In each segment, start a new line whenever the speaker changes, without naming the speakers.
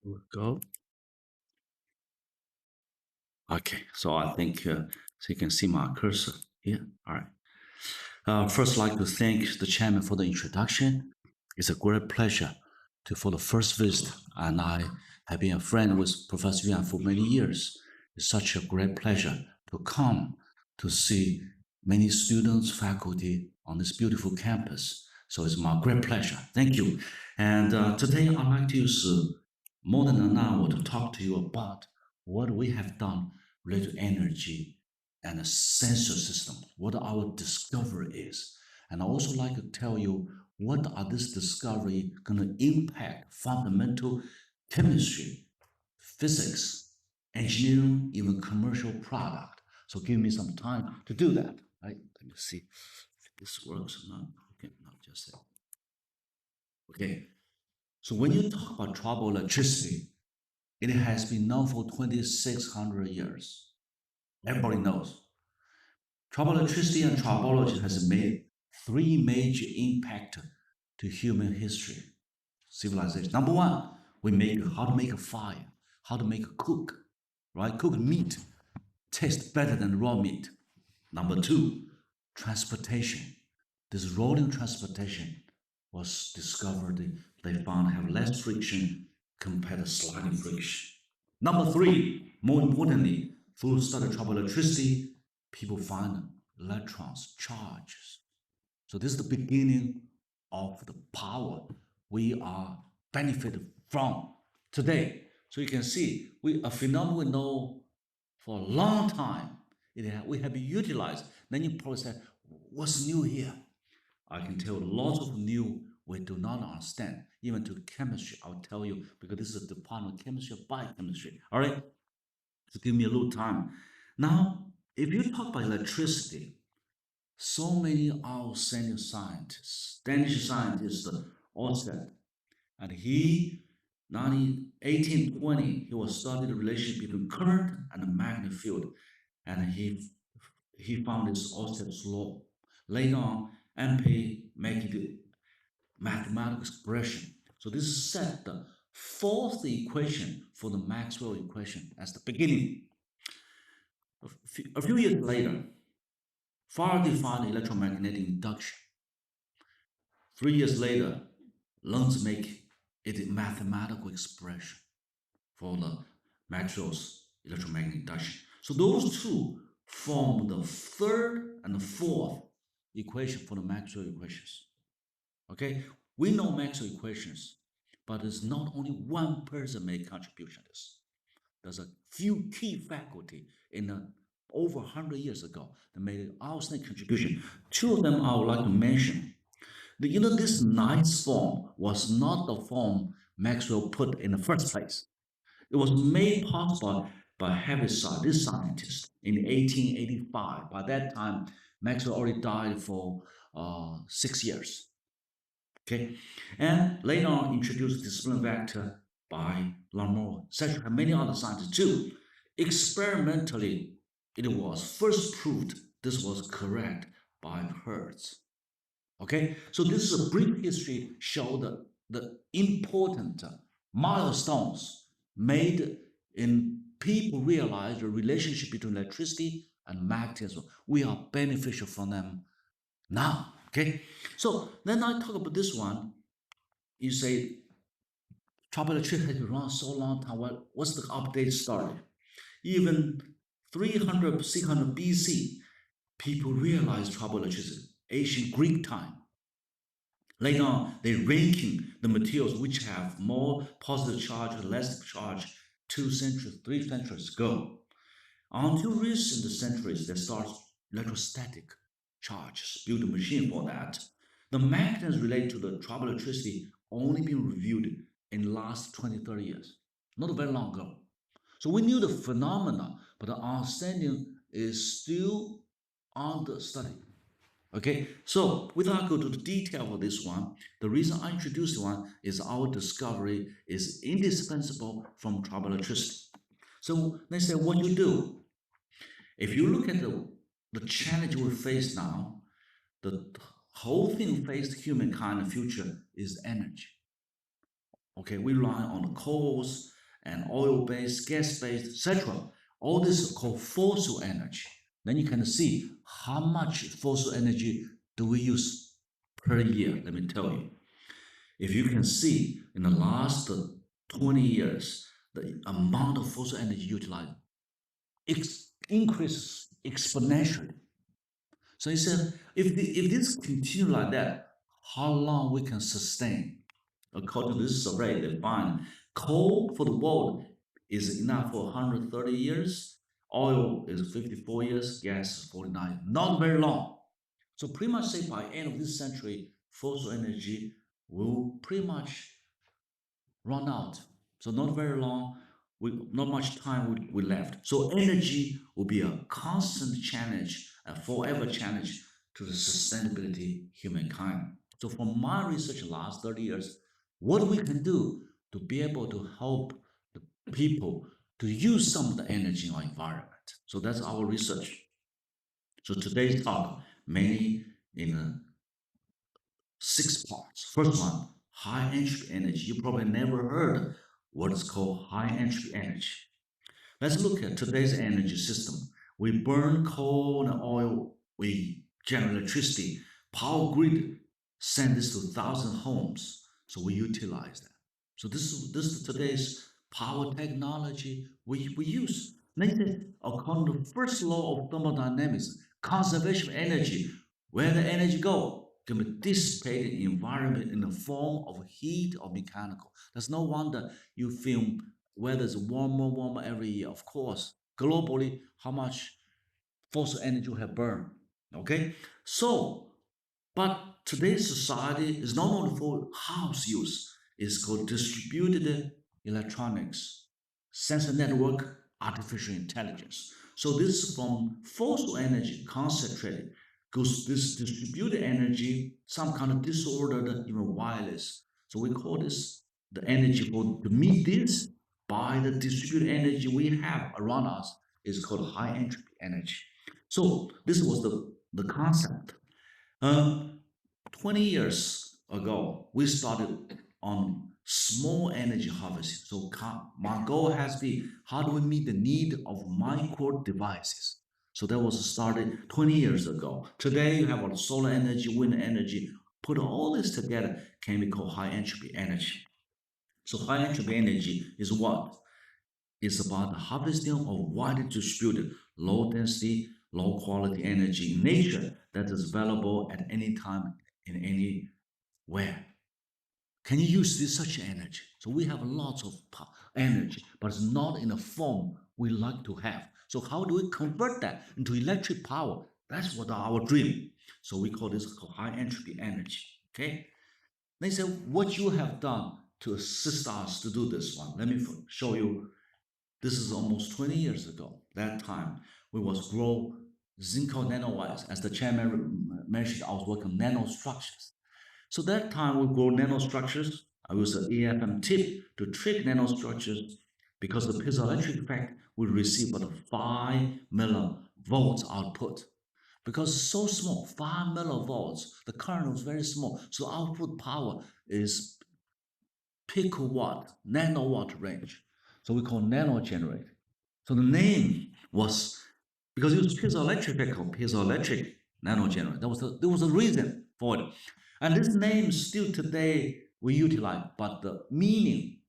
Here we go. Okay, so I think so you can see my cursor here. All right. First, I'd like to thank the chairman for the introduction. It's a great pleasure for the first visit, and I have been a friend with Professor Yuan for many years. It's such a great pleasure to come to see many students, faculty on this beautiful campus. So it's my great pleasure. Thank you. And today I'd like to use more than an hour to talk to you about what we have done related to energy and a sensor system, what our discovery is. And I also like to tell you what are this discovery going to impact fundamental chemistry, physics, engineering, even commercial product. So give me some time to do that. Right? Let me see if this works or not. Okay, not just that. Okay. So when you talk about triboelectricity, it has been known for 2,600 years. Everybody knows. Triboelectricity and tribology has made three major impacts to human history, civilization. Number one, we make how to make a fire, how to make a cook, right? Cook meat tastes better than raw meat. Number two, transportation. This rolling transportation was discovered. They found have less friction compared to sliding friction. Number three, more importantly, through study of triboelectricity, people find electrons, charges. So this is the beginning of the power we are benefited from today. So you can see a phenomenon we know for a long time. We have utilized. Then you probably say, what's new here? I can tell lots of new we do not understand. Even to chemistry, I'll tell you because this is a department of chemistry or biochemistry. All right, so give me a little time. Now, if you talk about electricity, so many outstanding scientists, Danish scientist Ørsted, and he, 1820, he was studying the relationship between current and the magnetic field, and he found this Ørsted's law. Later on, MP make it mathematical expression. So this is set the fourth equation for the Maxwell equation as the beginning. A few years later, Faraday found electromagnetic induction. 3 years later, Lenz make it a mathematical expression for the Maxwell's electromagnetic induction. So those two form the third and the fourth equation for the Maxwell equations. Okay, we know Maxwell equations, but it's not only one person made contribution to this. There's a few key faculty in over 100 years ago that made an outstanding contribution. Two of them I would like to mention. This nice form was not the form Maxwell put in the first place. It was made possible by Heaviside, this scientist, in 1885. By that time, Maxwell already died for 6 years. Okay, and later on introduced discipline vector by Lamour, such as many other scientists too. Experimentally, it was first proved this was correct by Hertz. Okay, so this is a brief history show the important milestones made in people realize the relationship between electricity and magnetism. We are beneficial from them now. Okay, so then I talk about this one. You say triboelectric has been around so long time. What's the update started? Even 300, 600 BC, people realized triboelectricity, ancient Greek time. Later on, they ranking the materials which have more positive charge or less charge 2 centuries, 3 centuries ago. Until recent centuries, they start electrostatic charges, build a machine for that. The mechanisms related to the triboelectricity only been reviewed in the last 20, 30 years, not very long ago. So we knew the phenomena, but the understanding is still under study. Okay, so without going to the detail of this one, the reason I introduced one is our discovery is indispensable from triboelectricity. So let's say what you do. If you look at the challenge we face now, the whole thing faced humankind in the future is energy. Okay, we rely on the coals and oil-based, gas-based, etc. All this is called fossil energy. Then you can see how much fossil energy do we use per year. Let me tell you. If you can see in the last 20 years, the amount of fossil energy utilized increases exponentially. So he said, if this continue like that, how long we can sustain? According to this survey, they find coal for the world is enough for 130 years, oil is 54 years, gas is 49. Not very long. So pretty much say by end of this century, fossil energy will pretty much run out. So not very long, not much time we left. So energy will be a constant challenge, a forever challenge to the sustainability humankind. So from my research last 30 years, what we can do to be able to help the people to use some of the energy in our environment. So that's our research. So today's talk mainly in 6 parts. First one, high entropy energy. You probably never heard what is called high entropy energy. Let's look at today's energy system. We burn coal and oil, we generate electricity, power grid send this to 1,000 homes, so we utilize that. So this is today's power technology we use. Then, according to the first law of thermodynamics, conservation of energy, where the energy go can be dissipated in the environment in the form of heat or mechanical. There's no wonder you feel weather is warmer every year. Of course, globally, how much fossil energy we have burned. Okay, so but today's society is not only for house use, it's called distributed electronics, sensor network, artificial intelligence. So this is from fossil energy concentrated goes this distributed energy, some kind of disordered, even wireless. So we call this the energy for to meet this by the distributed energy we have around us is called high entropy energy. So this was the concept. 20 years ago, we started on small energy harvesting. So my goal has been how do we meet the need of micro devices? So that was started 20 years ago. Today you have a solar energy, wind energy. Put all this together can be called high entropy energy. So high entropy energy is what? It's about the harvesting of widely distributed, low density, low quality energy in nature that is available at any time in anywhere. Can you use this such energy? So we have lots of energy, but it's not in a form we like to have. So how do we convert that into electric power? That's what our dream. So we call this high entropy energy. Okay. They say what you have done to assist us to do this one. Let me show you. This is almost 20 years ago. That time we was grow zinc nanowires. As the chairman mentioned, I was working nanostructures. So that time we grow nanostructures. I use an EFM tip to trick nanostructures because the piezoelectric effect will receive about 5 millivolts output. Because it's so small, 5 millivolts, the current was very small. So output power is picowatt, nanowatt range. So we call nanogenerator. So the name was because it was piezoelectric nanogenerator. There was a reason for it. And this name still today we utilize, but the meaning,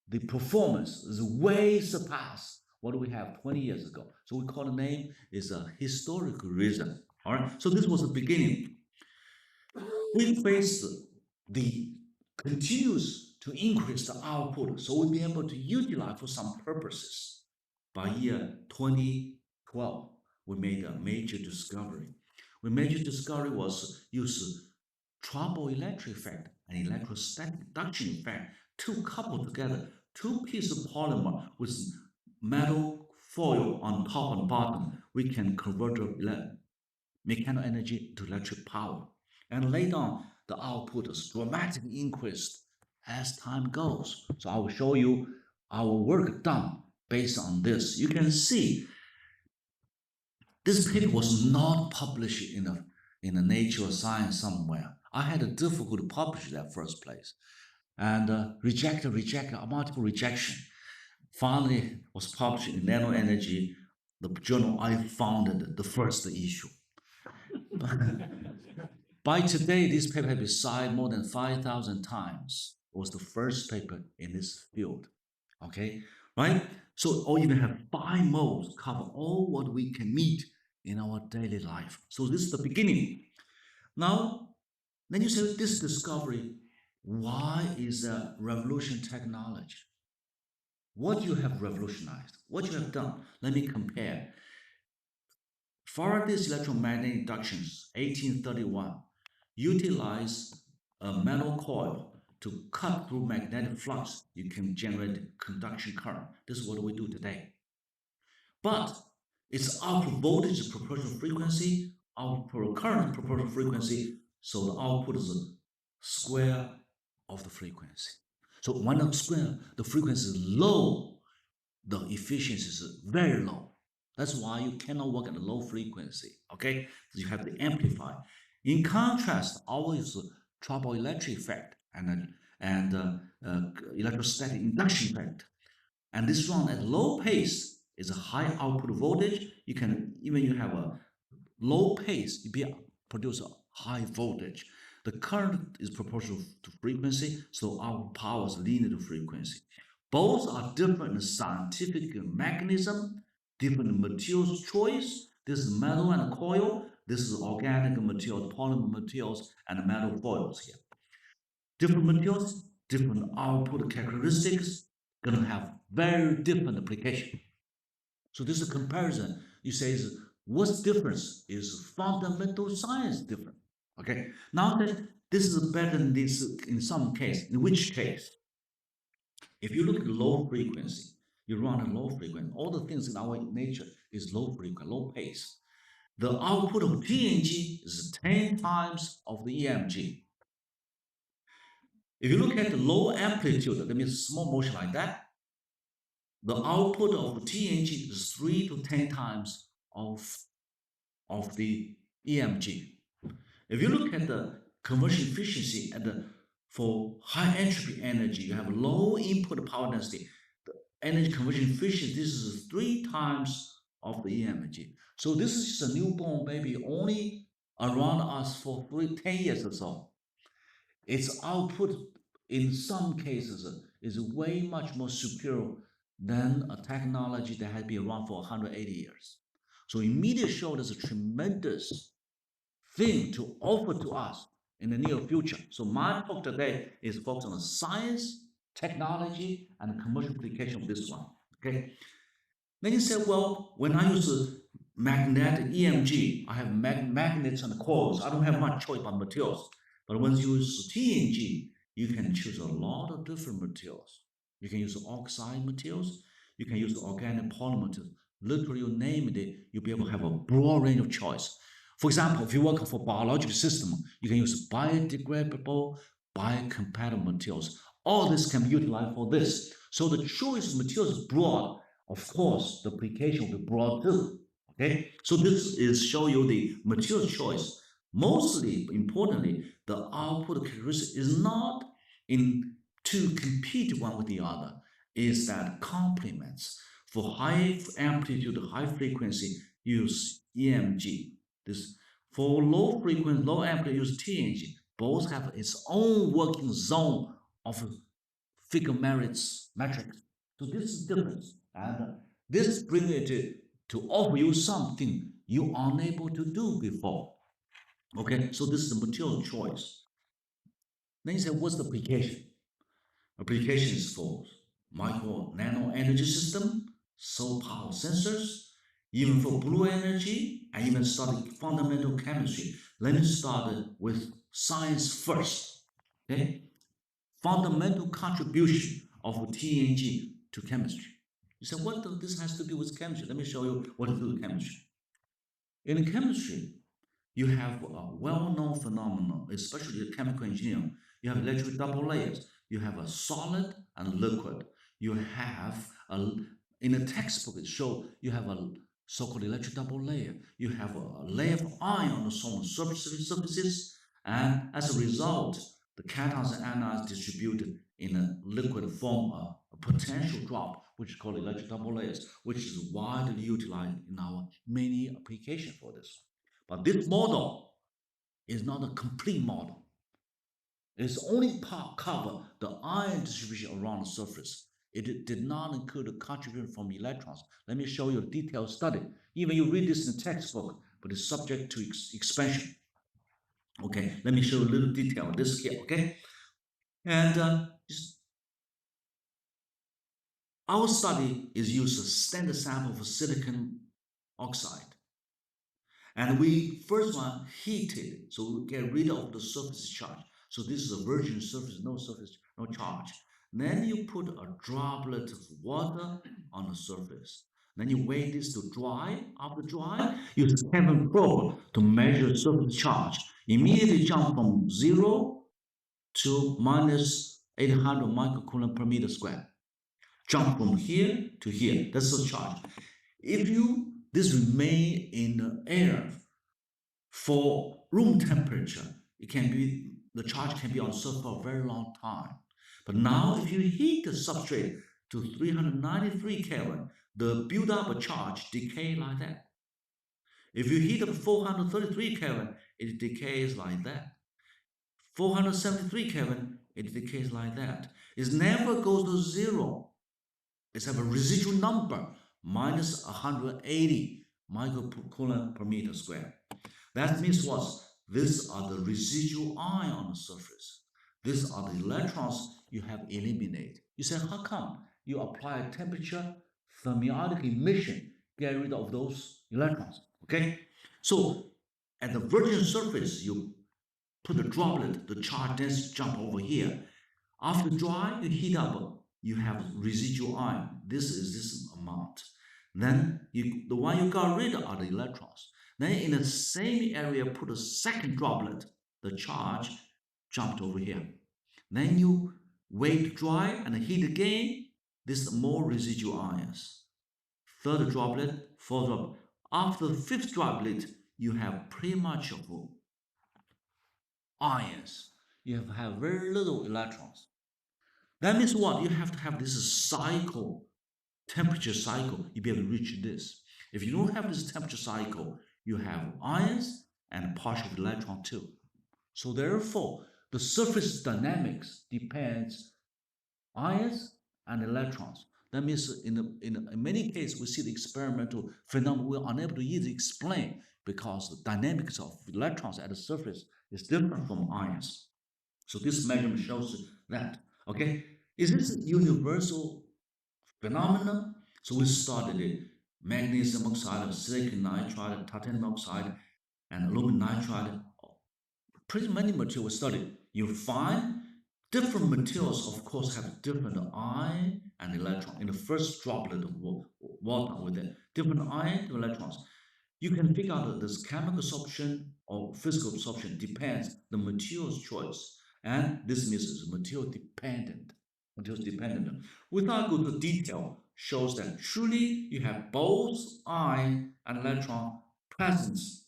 the performance is way surpassed what we have 20 years ago. So we call the name is a historical reason. All right. So this was the beginning. We face the continues to increase the output, so we'll be able to utilize for some purposes. By year 2012, we made a major discovery. The major discovery was use Triboelectric effect and electrostatic induction effect to couple together two pieces of polymer with metal foil on top and bottom. We can convert mechanical energy to electric power. And later on, the output is dramatically increased as time goes. So I will show you our work done based on this. You can see this paper was not published in a Nature or Science somewhere. I had a difficulty to publish that first place. and rejected, multiple rejection. Finally, was published in Nano Energy, the journal I founded, the first issue. By today, this paper has been cited more than 5,000 times. It was the first paper in this field. Okay, right? So, or even have 5 modes cover all what we can meet in our daily life. So this is the beginning. Now, then you say this discovery, why is a revolution technology? What you have revolutionized, what you have done. Let me compare. Faraday's electromagnetic inductions, 1831, utilized a metal coil to cut through magnetic flux. You can generate conduction current. This is what we do today. But its output voltage is proportional frequency, output current proportional frequency, so the output is a square of the frequency. So when the square, the frequency is low, the efficiency is very low. That's why you cannot work at a low frequency. Okay, so you have to amplify. In contrast, always triboelectric effect and electrostatic induction effect. And this run at low pace is a high output voltage. You can even you have a low pace, you produce a high voltage. The current is proportional to frequency, so our power is linear to frequency. Both are different in scientific mechanism, different materials choice. This is metal and coil. This is organic materials, polymer materials, and metal foils here. Different materials, different output characteristics, gonna have very different application. So this is a comparison. You say, what's difference? Is fundamental science different? Okay. Now that this is better than this in some case. In which case, if you look at low frequency, you run a low frequency. All the things in our nature is low frequency, low pace. The output of TNG is 10 times of the EMG. If you look at the low amplitude, that means small motion like that, the output of TNG is 3 to 10 times of the EMG. If you look at the conversion efficiency for high entropy energy, you have low input power density. The energy conversion efficiency, this is 3 times of the EMG. So this is just a newborn baby only around us for 10 years or so. Its output in some cases is way much more superior than a technology that has been around for 180 years. So immediately showed us a tremendous thing to offer to us in the near future. So my talk today is focused on the science, technology, and commercial application of this one. Okay. Then you say, well, when I use magnetic EMG, I have magnets and coils. I don't have much choice about materials. But when you use TNG, you can choose a lot of different materials. You can use oxide materials. You can use organic polymer materials. Literally, you name it, you'll be able to have a broad range of choice. For example, if you work for biological system, you can use biodegradable, biocompatible materials. All this can be utilized for this. So the choice of materials is broad. Of course, the application will be broad too. Okay, so this is show you the material choice. Mostly, importantly, the output characteristic is not in to compete one with the other. Is that complements for high amplitude, high frequency use EMG. This for low frequency, low amplitude use TNG. Both have its own working zone of figure merits metrics. So this is difference. And this brings it to offer you something you are unable to do before. Okay, so this is the material choice. Then you say, what's the application? Application is for micro nano energy system, solar power sensors, even for blue energy, and even study fundamental chemistry. Let me start with science first. Okay, fundamental contribution of TNG to chemistry. You say, what does this has to do with chemistry? Let me show you what to do with chemistry. In chemistry, you have a well-known phenomenon, especially chemical engineering. You have electric double layers. You have a solid and liquid. You have in a textbook it shows you have a so-called electric double layer. You have a layer of ion on the solid surfaces, and as a result, the cations and anions distributed in a liquid form a potential drop, which is called electric double layers, which is widely utilized in our many applications for this. But this model is not a complete model. It's only part cover the ion distribution around the surface. It did not include a contribution from electrons. Let me show you a detailed study. Even you read this in the textbook, but it's subject to expansion. Okay, let me show you a little detail on this here. Okay, and our study is use a standard sample for silicon oxide. And we first one heated, so we get rid of the surface charge. So this is a virgin surface, no charge. Then you put a droplet of water on the surface. Then you wait this to dry. After dry, use a chemical probe to measure surface charge. Immediately jump from 0 to minus 800 microcoulomb per meter square. Jump from here to here. That's the charge. If you this remain in the air for room temperature, it can be the charge can be on surface for a very long time. But now, if you heat the substrate to 393 Kelvin, the build-up of charge decay like that. If you heat up 433 Kelvin, it decays like that. 473 Kelvin, it decays like that. It never goes to zero. It's have a residual number minus 180 microcoulomb per meter square. That means what? These are the residual ion on the surface. These are the electrons you have eliminated. You say, how come you apply temperature thermiotic emission, get rid of those electrons? Okay, so at the virgin surface, you put the droplet, the charge density jump over here. After dry, you heat up, you have residual ion. This is this amount. Then the one you got rid of are the electrons. Then in the same area, put a second droplet, the charge jumped over here. Then you wait dry and heat again. This is more residual ions. Third droplet, fourth droplet. After the fifth droplet, you have pretty much of ions. You have very little electrons. That means what? You have to have this cycle, temperature cycle, you be able to reach this. If you don't have this temperature cycle, you have ions and partial electron too. So therefore, the surface dynamics depends ions and electrons. That means in many cases, we see the experimental phenomenon we're unable to easily explain because the dynamics of electrons at the surface is different from ions. So this measurement shows that. Okay, is this a universal phenomenon? So we studied it: magnesium oxide, silicon nitride, titanium oxide, and aluminum nitride. Pretty many materials studied. You find different materials, of course, have different ion and electron. In the first droplet of water with it, different ion and electrons. You can figure out that this chemical absorption or physical absorption depends the material's choice. And this means it's material dependent. Material dependent. Without going to detail, shows that truly you have both ion and electron presence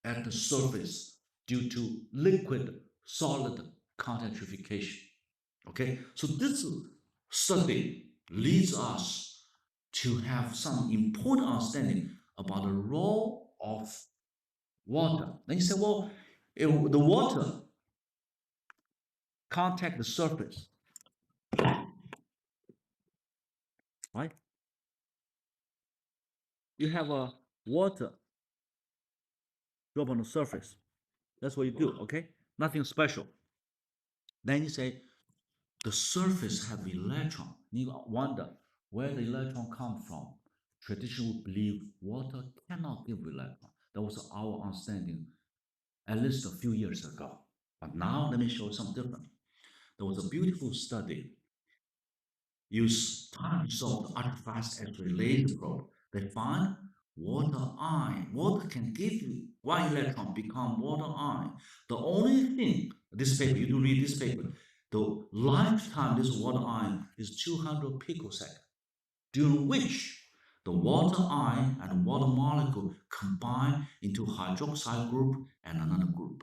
at the surface due to liquid solid concentrification. Okay, so this study leads us to have some important understanding about the role of water. Then you say, well, if the water contact the surface, right? You have a water drop on the surface. That's what you do, okay? Nothing special. Then you say the surface have electron. You wonder where the electron come from. Traditionally believe water cannot give electron. That was our understanding at least a few years ago. But now let me show something different. There was a beautiful study use time-dissolved ultrafast X-ray laser probe. They find water ion. Water can give you one electron become water ion. The only thing, this paper, you do read this paper, the lifetime this water ion is 200 picosecond, during which the water ion and water molecule combine into hydroxide group and another group.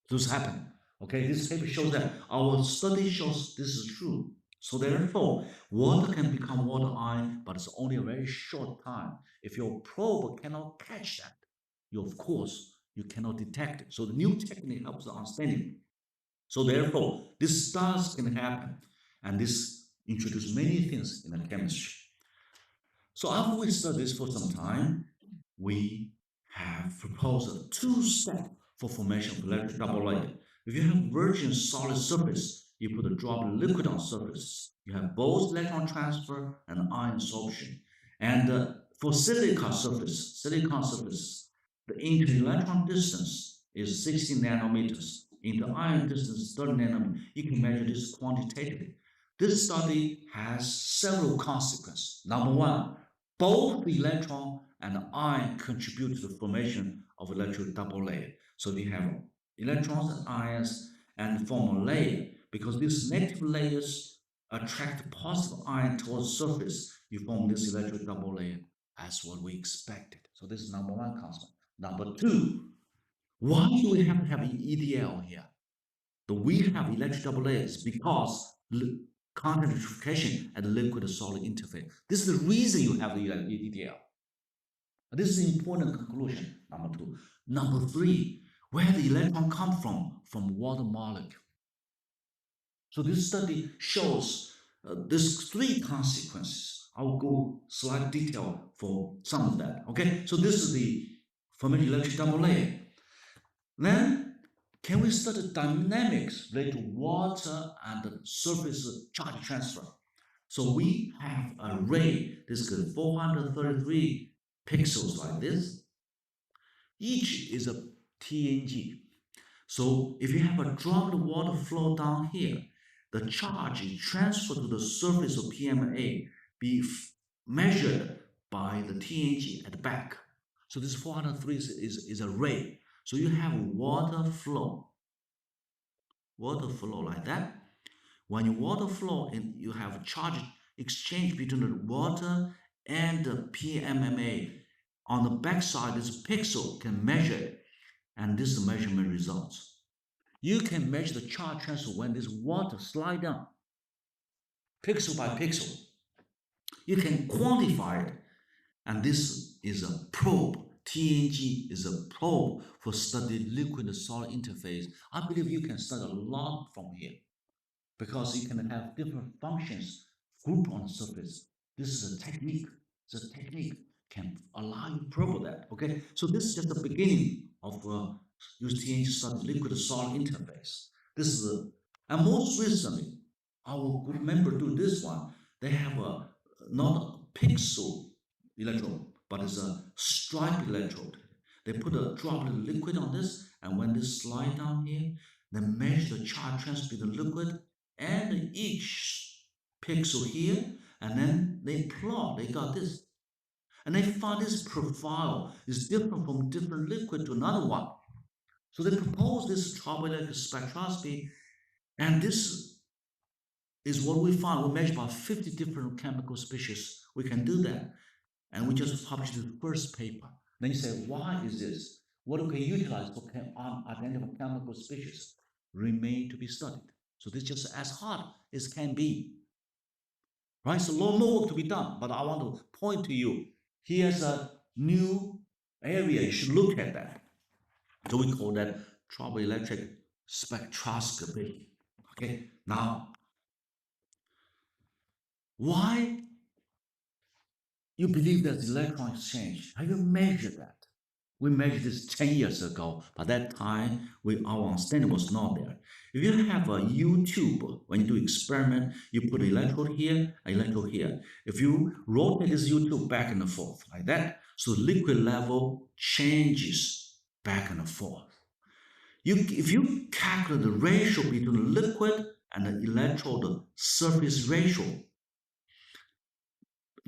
This happened. Okay, this paper shows that our study shows this is true. So therefore, water can become water ion, but it's only a very short time. If your probe cannot catch that, you of course you cannot detect it. So the new technique helps the understanding. So therefore, this does can happen, and this introduces many things in the chemistry. So after we study this for some time, we have proposed a two-step for formation of electric double layer. If you have virgin solid surface, you put a drop of liquid on surface. You have both electron transfer and ion absorption. And for silicon surface, the inter-electron distance is 16 nanometers. Inter-ion distance is 30 nanometers. You can measure this quantitatively. This study has several consequences. Number one, both the electron and the ion contribute to the formation of electric double layer. So we have electrons and ions and form a layer. Because these negative layers attract positive ion towards the surface, you form this electric double layer as what we expected. So this is number one concept. Number two, why do we have to have an EDL here? The we have electric double layers because content electrification at the liquid solid interface. This is the reason you have the EDL. This is an important conclusion, number two. Number three, where the electron come from? From water molecule. So this study shows these three consequences. I'll go slide detail for some of that. Okay, so this is the formation electric double layer. Then, can we study dynamics related to water and the surface charge transfer? So we have an array, this is 433 pixels like this. Each is a TNG. So if you have a drop of water flow down here, the charge is transferred to the surface of PMA, be measured by the TNG at the back. So this 403 is a ray. So you have water flow like that. When you water flow and you have charge exchange between the water and the PMMA, on the back side, this pixel can measure it, and this is the measurement results. You can measure the charge transfer when this water slide down, pixel by pixel. You can quantify it, and this is a probe. TNG is a probe for studying liquid and solid interface. I believe you can study a lot from here because you can have different functions grouped on the surface. This is a technique. It's a technique can allow you to probe that. Okay, so this is just the beginning of use TNG to study liquid and solid interface. This is and most recently, our group member do this one. They have a not a pixel electrode, but it's a stripe electrode. They put a drop of liquid on this, and when this slide down here, they measure the charge transfer between the liquid and each pixel here, and then they plot. They got this, and they found this profile is different from different liquid to another one. So they proposed this triboelectric spectroscopy, and this is what we found. We measured about 50 different chemical species. We can do that. And we just published the first paper. Then you say, why is this? What we can utilize for identify chemical species remain to be studied. So this is just as hard as can be. Right? So a lot more work to be done, but I want to point to you. Here's a new area. You should look at that. So we call that triboelectric spectroscopy. Okay, now why you believe there's electron exchange? Have you measured that? We measured this 10 years ago. By that time, our understanding was not there. If you have a U-tube, when you do experiment, you put an electrode here, an electrode here. If you rotate this U-tube back and forth like that, so liquid level changes back and forth. If you calculate the ratio between the liquid and the electrode surface ratio,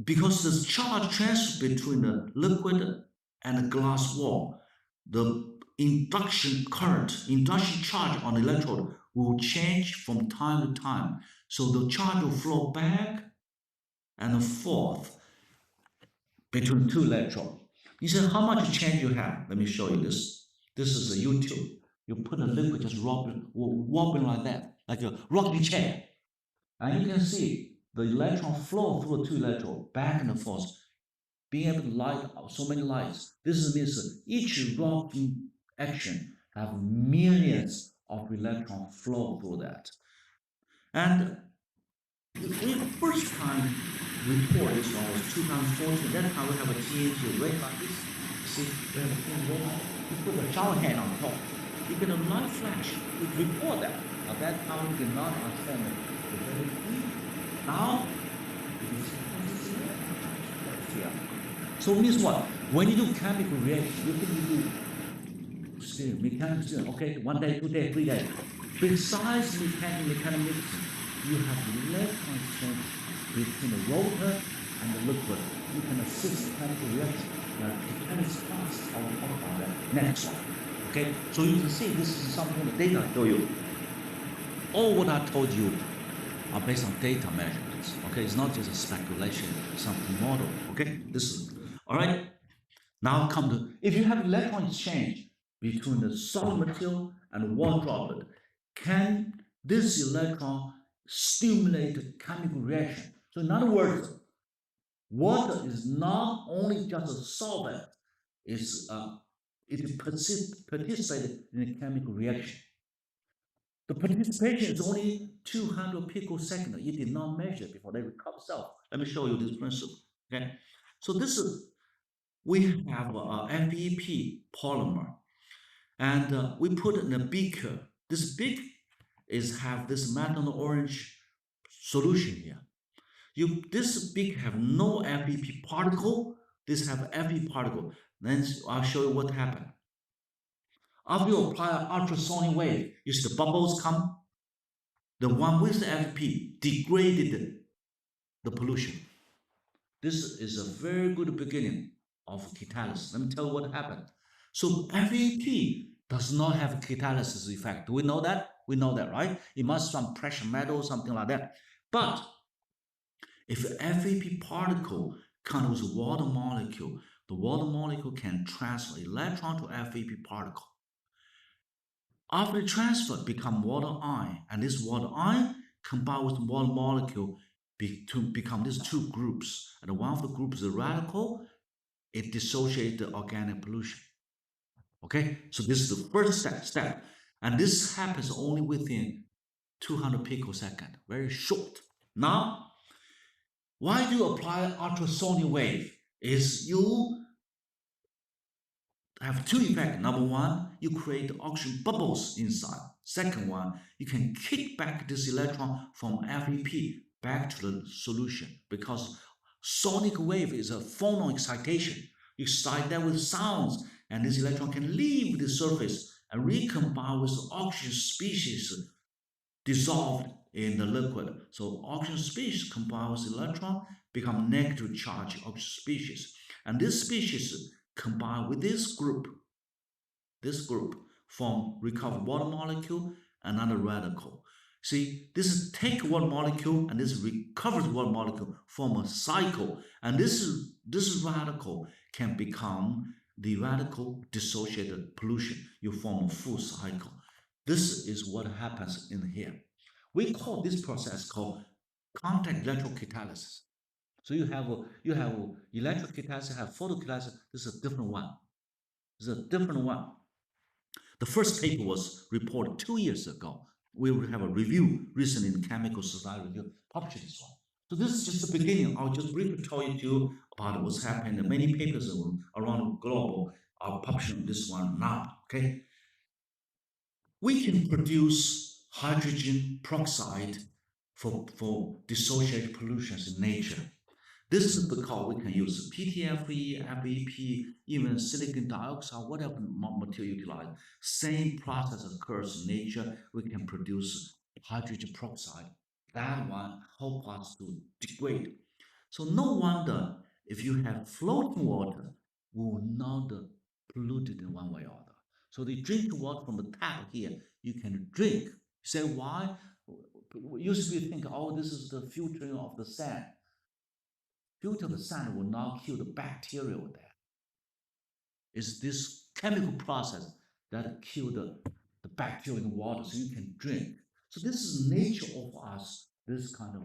because the charge transfer between the liquid and the glass wall, the induction charge on the electrode will change from time to time. So the charge will flow back and forth between two electrodes. You say, how much change you have? Let me show you this. This is a U-tube. You put a liquid just wobbling like that, like a rocking chair. And you can see the electron flow through the two electrodes back and forth, being able to light up so many lights. This means each rocking action have millions of electron flow through that. And we first time report this one was 2014. That time we have a TNT ray like this. See, we have a TNT ray. You put a shower head on top. You get a light flash. We report that. At that time we did not understand the very deep. Now, here. So it means what? When you do chemical reaction, you can do still mechanical still. Okay, 1 day, 2 days, 3 days. Besides mechanical mixing, you have electron exchange between the rotor and the liquid. You can assist chemical reaction. Mechanics class, I will talk about that next one. Okay, so you can see this is something the data show you. All what I told you are based on data measurements. Okay, it's not just a speculation, something model. Okay, this is all right. Now come to if you have electron exchange between the solid material and water droplet, can this electron stimulate chemical reaction? So in other words, water is not only just a solvent, it participated in a chemical reaction. The participation is only 200 picosecond. You did not measure before they recover self. Let me show you this principle. Okay, so this is we have a FEP polymer, and we put it in a beaker. This beaker is have this matte orange solution here. This beaker have no FEP particle. This have FEP particle. Then I'll show you what happened. After you apply an ultrasonic wave, you see the bubbles come. The one with the FEP degraded the pollution. This is a very good beginning of catalysis. Let me tell you what happened. So FEP does not have a catalysis effect. Do we know that? We know that, right? It must be some precious metal, something like that. But if an FEP particle comes with water molecule, the water molecule can transfer electron to FEP particle. After the transfer, it becomes water ion, and this water ion combine with water molecule to become these two groups. And one of the groups is a radical. It dissociates the organic pollution. Okay, so this is the first step, and this happens only within 200 picosecond, very short. Now, why do you apply ultrasonic wave? Is you have two effects. Number one, you create oxygen bubbles inside. Second one, you can kick back this electron from FEP back to the solution because sonic wave is a phonon excitation. You excite that with sounds, and this electron can leave the surface and recombine with oxygen species dissolved in the liquid. So oxygen species combine with electron, become negative charge oxygen species. And this species combine with this group form recovered water molecule, another radical. See, this is take one molecule and this recovers one molecule, form a cycle. And this radical can become the radical dissociated pollution. You form a full cycle. This is what happens in here. We call this process called contact electrocatalysis. So you have electrocatalysis, have photocatalysis. This is a different one. This is a different one. The first paper was reported 2 years ago. We will have a review recently in Chemical Society Review, published this one. So this is just the beginning. I'll just briefly tell you about what's happening. Many papers around the globe are publishing this one now. Okay, we can produce hydrogen peroxide for dissociated pollutions in nature. This is because we can use PTFE, FEP, even silicon dioxide, whatever material utilized. Same process occurs in nature. We can produce hydrogen peroxide. That one helps us to degrade. So no wonder if you have floating water, will not pollute it in one way or other. So they drink water from the tap here. You can drink. You say why? Usually we think, oh, this is the filtering of the sand. Filter the sand will not kill the bacteria there. It's this chemical process that kill the the bacteria in the water so you can drink. So this is nature of us, this kind of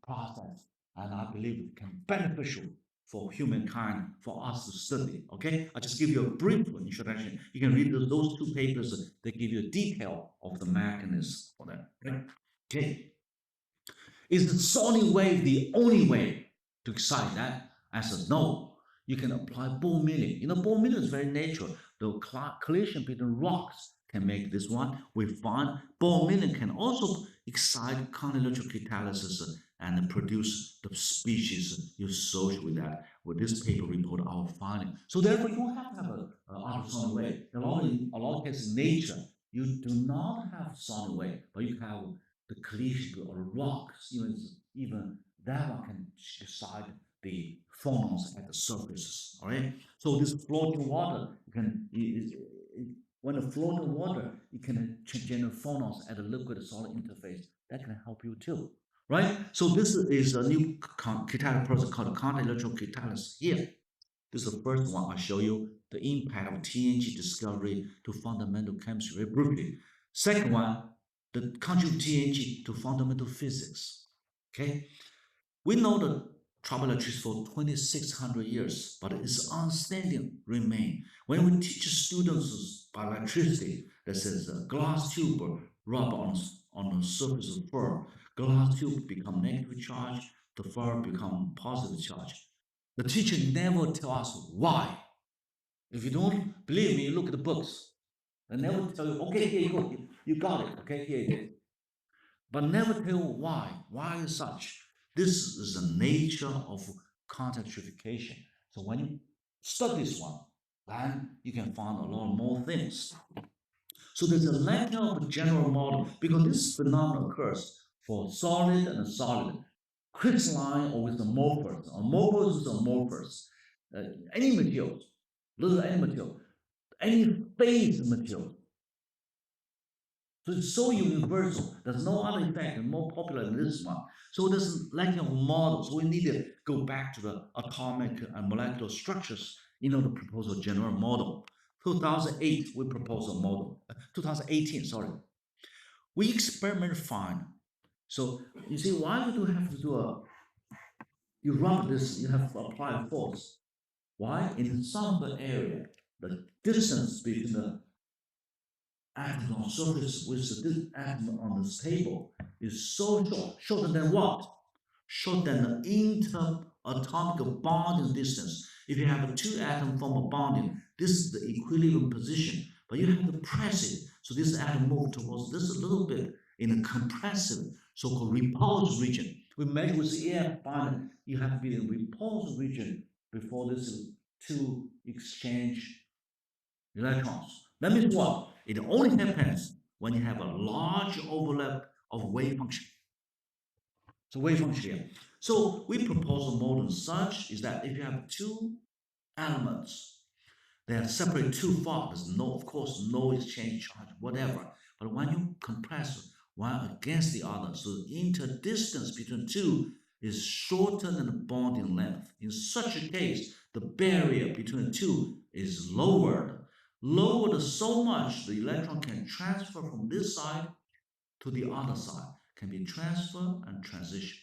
process, and I believe it can be beneficial for humankind, for us to study. Okay, I'll just give you a brief introduction. You can read those two papers. They give you a detail of the mechanism for that. Right? Okay. Is the sonic wave the only way to excite that? Answer no. You can apply bone milling. You know, bone milling is very natural. The collision between rocks can make this one. We find bone milling can also excite quantum electric catalysis and produce the species you associate with that. With this paper report our finding. So therefore, you don't have to have a ultrasonic wave. A lot of cases in nature, you do not have sonic wave, but you have the collision or rocks, even that one can decide the phonons at the surfaces. All right. So this floating water can when the floating water it can generate phonons at the liquid solid interface. That can help you too. Right. So this is a new catalytic process called quantum electrocatalysis here. This is the first one I show you the impact of TNG discovery to fundamental chemistry very briefly. Second one, the contribute TNG to fundamental physics. Okay, we know the Triboelectric for 2,600 years, but its understanding remain. When we teach students by electricity, that says a glass tube rub on the surface of fur, glass tube become negative charge, the fur become positive charge. The teacher never tell us why. If you don't believe me, look at the books. They never tell you, okay, here you go, you got it, okay, here it is. But never tell you why. Why is such? This is the nature of contextualization. So when you study this one, then you can find a lot more things. So there's a lack of a general model because this phenomenon occurs for solid and solid, crystalline or with amorphous, amorphous with amorphous, any material, little any material, any phase material. So it's so universal. There's no other effect and more popular than this one. So there's lacking of models. So we need to go back to the atomic and molecular structures in order to propose a general model. 2008, we proposed a model. 2018, sorry. We experiment fine. So you see, why we do have to do a, you rub this, you have to apply force. Why? In some of the area, the distance between the atom on surface with the atom on this table is so short, shorter than what? Shorter than the interatomic bonding distance. If you have two atoms form a bonding, this is the equilibrium position, but you have to press it. So this atom moves towards this a little bit in a compressive, so-called repulse region. We measure with the EF bond, you have to be in the repulse region before this two exchange electrons. That means what? It only happens when you have a large overlap of wave function. So wave function here. So we propose a model such is that if you have two elements, they are separated too far. There's no, of course, no exchange charge, whatever. But when you compress one against the other, so the interdistance between two is shorter than the bonding length. In such a case, the barrier between the two is lowered so much the electron can transfer from this side to the other side, can be transfer and transition.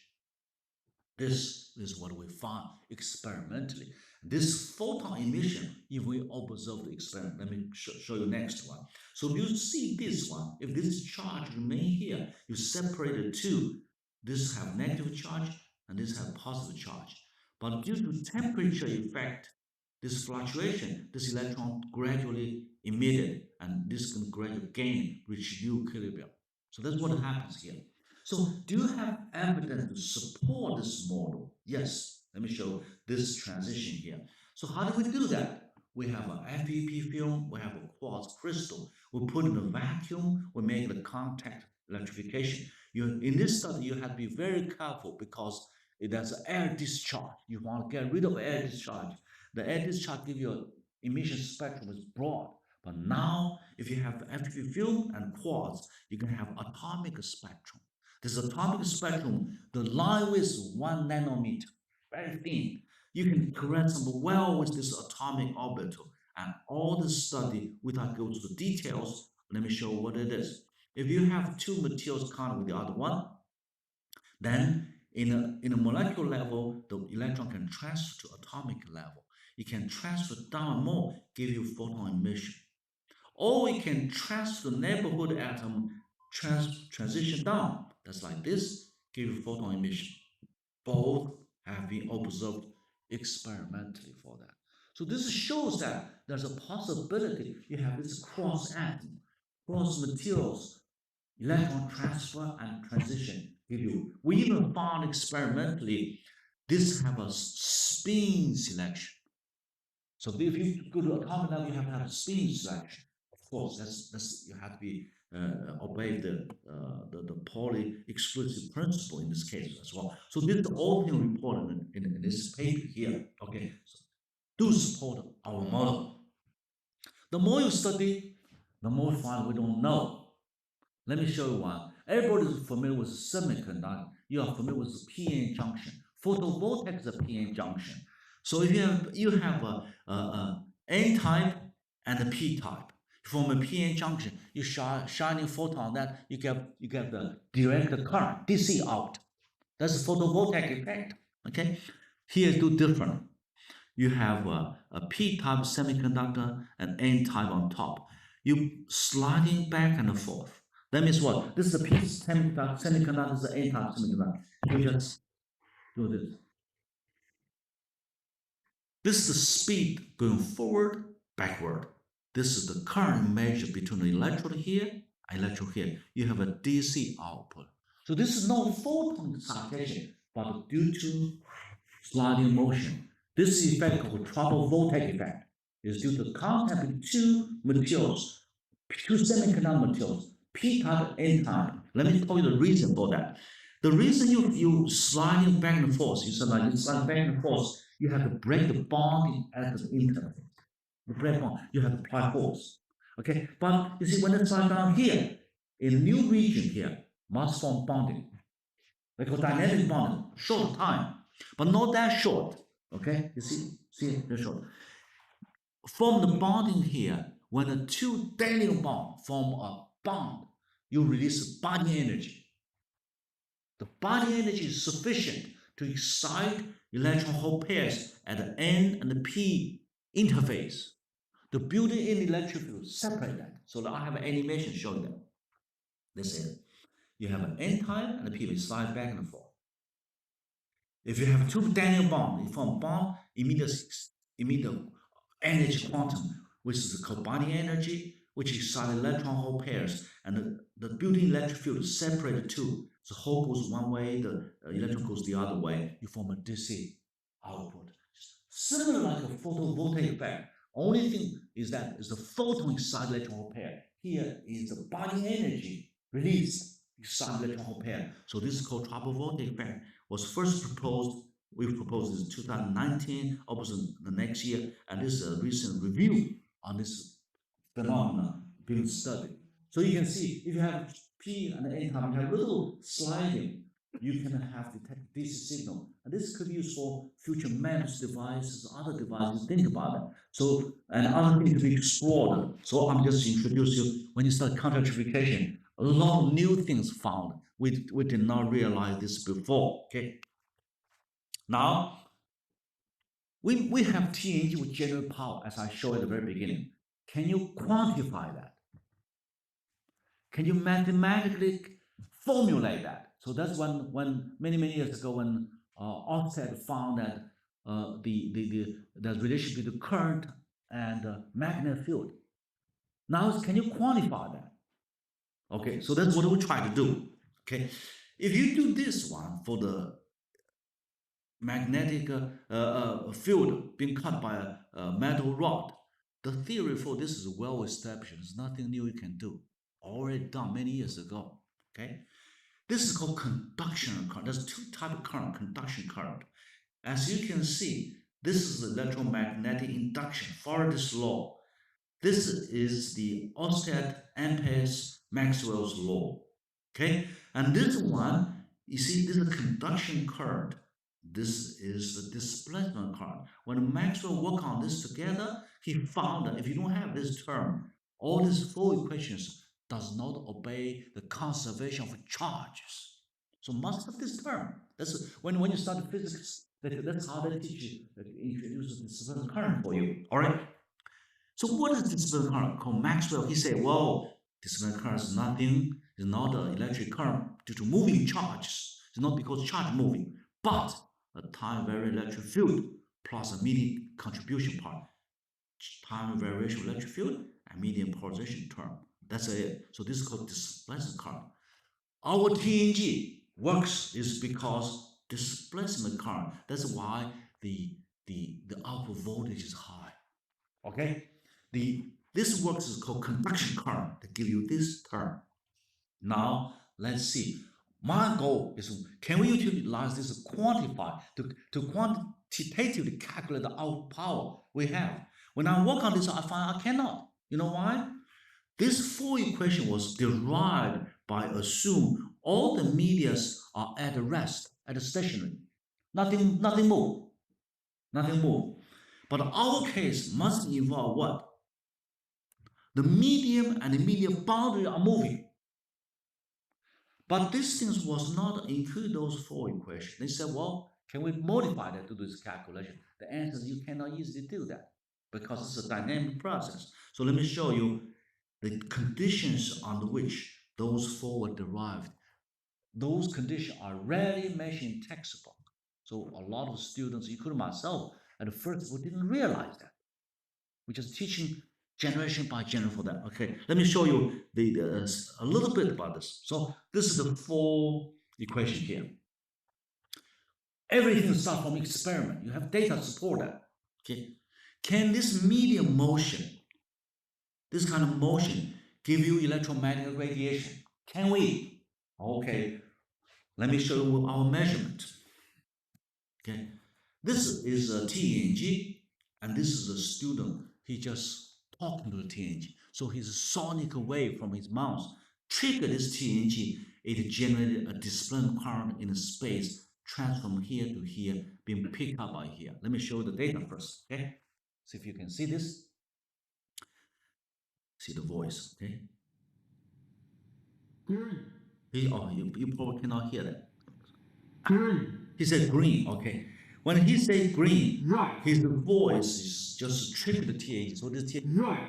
This is what we found experimentally. This photon emission, if we observe the experiment, let me show you next one. So if you see this one, if this charge remain here, you separate the two. This have negative charge and this have positive charge. But due to temperature effect, this fluctuation, this electron gradually emitted, and this can gradually gain, reach new equilibrium. So that's what happens here. So do you have evidence to support this model? Yes. Let me show this transition here. So how do we do that? We have an FEP film, we have a quartz crystal. We put in a vacuum, we make the contact electrification. In this study, you have to be very careful because there's an air discharge. You want to get rid of air discharge. The air discharge gives you an emission spectrum is broad. But now, if you have FEP film and quartz, you can have atomic spectrum. This atomic spectrum, the line width is 1 nanometer, very thin. You can correspond well with this atomic orbital. And all the study, without go to the details, Let me show what it is. If you have two materials contact with the other one, then in a molecular level, the electron can transfer to atomic level. It can transfer down more, give you photon emission. Or it can transfer the neighborhood atom transition down. That's like this, give you photon emission. Both have been observed experimentally for that. So this shows that there's a possibility you have this cross atom, cross materials, electron transfer and transition give you. We even found experimentally this have a spin selection. So if you go to atomic level, you have to have a spin selection. Of course, that's you have to be obey the Pauli exclusive principle in this case as well. So this is all thing reported in this paper here. Okay, so do support our model. The more you study, the more find we don't know. Let me show you one. Everybody is familiar with semiconductor. You are familiar with the p-n junction. Photovoltaic is a p-n junction. So if you have a n-type and a p-type. From a p-n junction, you shining photon that you get the direct current DC out. That's the photovoltaic effect. Okay, here do different. You have a p-type semiconductor and n-type on top. You sliding back and forth. That means what? This is a p semiconductor, this is an n-type semiconductor. You just do this. This is the speed going forward, backward. This is the current measured between the electrode here and electrode here. You have a DC output. So this is not photon excitation, but due to sliding motion. This effect called Triboelectric effect is due to contact between two materials, two semiconductor materials, p-type and n-type. Let me tell you the reason for that. The reason you sliding back and forth, you slide back and forth, you have to break the bonding at the interface. You break bond, you have to apply force. Okay, but you see when it's slide down here, in a new region here, must form bonding. They call dynamic bonding, short time, but not that short. Okay, you see it, they're short. From the bonding here, when the two daily bond form a bond, you release bonding energy. The bonding energy is sufficient to excite electron hole pairs at the N and the P interface. The built-in electric field separate that. So I have an animation showing that. This is you have an N type and the P will slide back and forth. If you have two Daniel bond, you form bond, emit energy quantum, which is called bonding energy, which excite electron hole pairs, and the built-in electric field is separated too. The hole goes one way, the electron goes the other way. You form a DC output. Similar like a photovoltaic effect. Only thing is that is the photon excite electron hole pair. Here is the bonding energy released excite electron hole pair. So this is called Triboelectric effect. Was first proposed. We proposed this in 2019, obviously the next year, and this is a recent review on this phenomenon being studied. So you can see if you have P and N type, you have little sliding, you can have detect DC signal. And this could be used for future MEMS devices, other devices, think about it. So, and other things to be explored. So I'm just introduce you, when you start counter-electrification, a lot of new things found. We did not realize this before, okay? Now, we have TENG with general power, as I showed at the very beginning. Can you quantify that? Can you mathematically formulate that? So that's when many years ago when Ørsted found that the relation between the current and magnetic field. Now, can you quantify that? Okay, so that's what we try to do. Okay, if you do this one for the magnetic field being cut by a metal rod, the theory for this is well established. There's nothing new you can do. Already done many years ago. Okay, this is called conduction current. There's two types of current: conduction current. As you can see, this is electromagnetic induction. Faraday's law. This is the Ørsted-Ampere's Maxwell's law. Okay, and this one, you see, this is a conduction current. This is the displacement current. When Maxwell worked on this together, he found that if you don't have this term, all these four equations does not obey the conservation of charges. So must have this term. That's when you study physics, that's how they teach you, introduce the displacement current for you. All right. So what is displacement current? Called Maxwell, he said, well, displacement current is nothing, it's not an electric current due to moving charges. It's not because charge moving, but a time varying electric field plus a medium contribution part. Time variation electric field and medium polarization term. That's it. So this is called displacement current. Our TNG works is because displacement current. That's why the output voltage is high. Okay. This works is called conduction current to give you this term. Now let's see. My goal is, can we utilize this to quantify, to quantitatively calculate the output power we have? When I work on this, I find I cannot. You know why? This full equation was derived by assume all the medias are at rest, at the stationary. Nothing move. Nothing move. But our case must involve what? The medium and the medium boundary are moving. But this thing was not include those four equations. They said, well, can we modify that to do this calculation? The answer is you cannot easily do that because it's a dynamic process. So let me show you the conditions under which those four were derived. Those conditions are rarely mentioned in textbook. So a lot of students, including myself, at first we didn't realize that. We're just teaching generation by generation for that. Okay, let me show you a little bit about this. So this is the full equation here. Everything starts from experiment. You have data to support that. Okay, can this medium motion, this kind of motion, give you electromagnetic radiation? Can we? Okay, let me show you our measurement. Okay, this is a TNG, and this is a student. He just talking to the TNG. So his sonic wave from his mouth triggered this TNG. It generated a displacement current in space, transformed here to here, being picked up by here. Let me show you the data first. Okay, see if you can see this. See the voice. Okay. You probably cannot hear that. Green. He said green. Okay. When he said green, right, his voice is just triggered the TNG. So this TNG right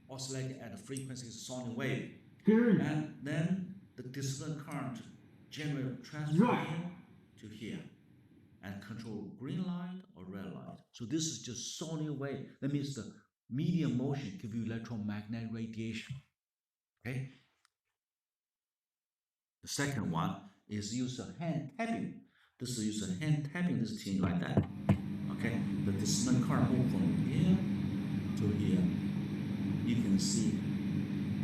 oscillating at the frequency of sonic wave. Green. And then the displacement current generate transfer right here to here and control green light or red light. So this is just sonic wave. That means the medium motion give you electromagnetic radiation. Okay. The second one is use a hand tapping. This is use a hand tapping this thing like that. Okay, the displacement current move from here to here. You can see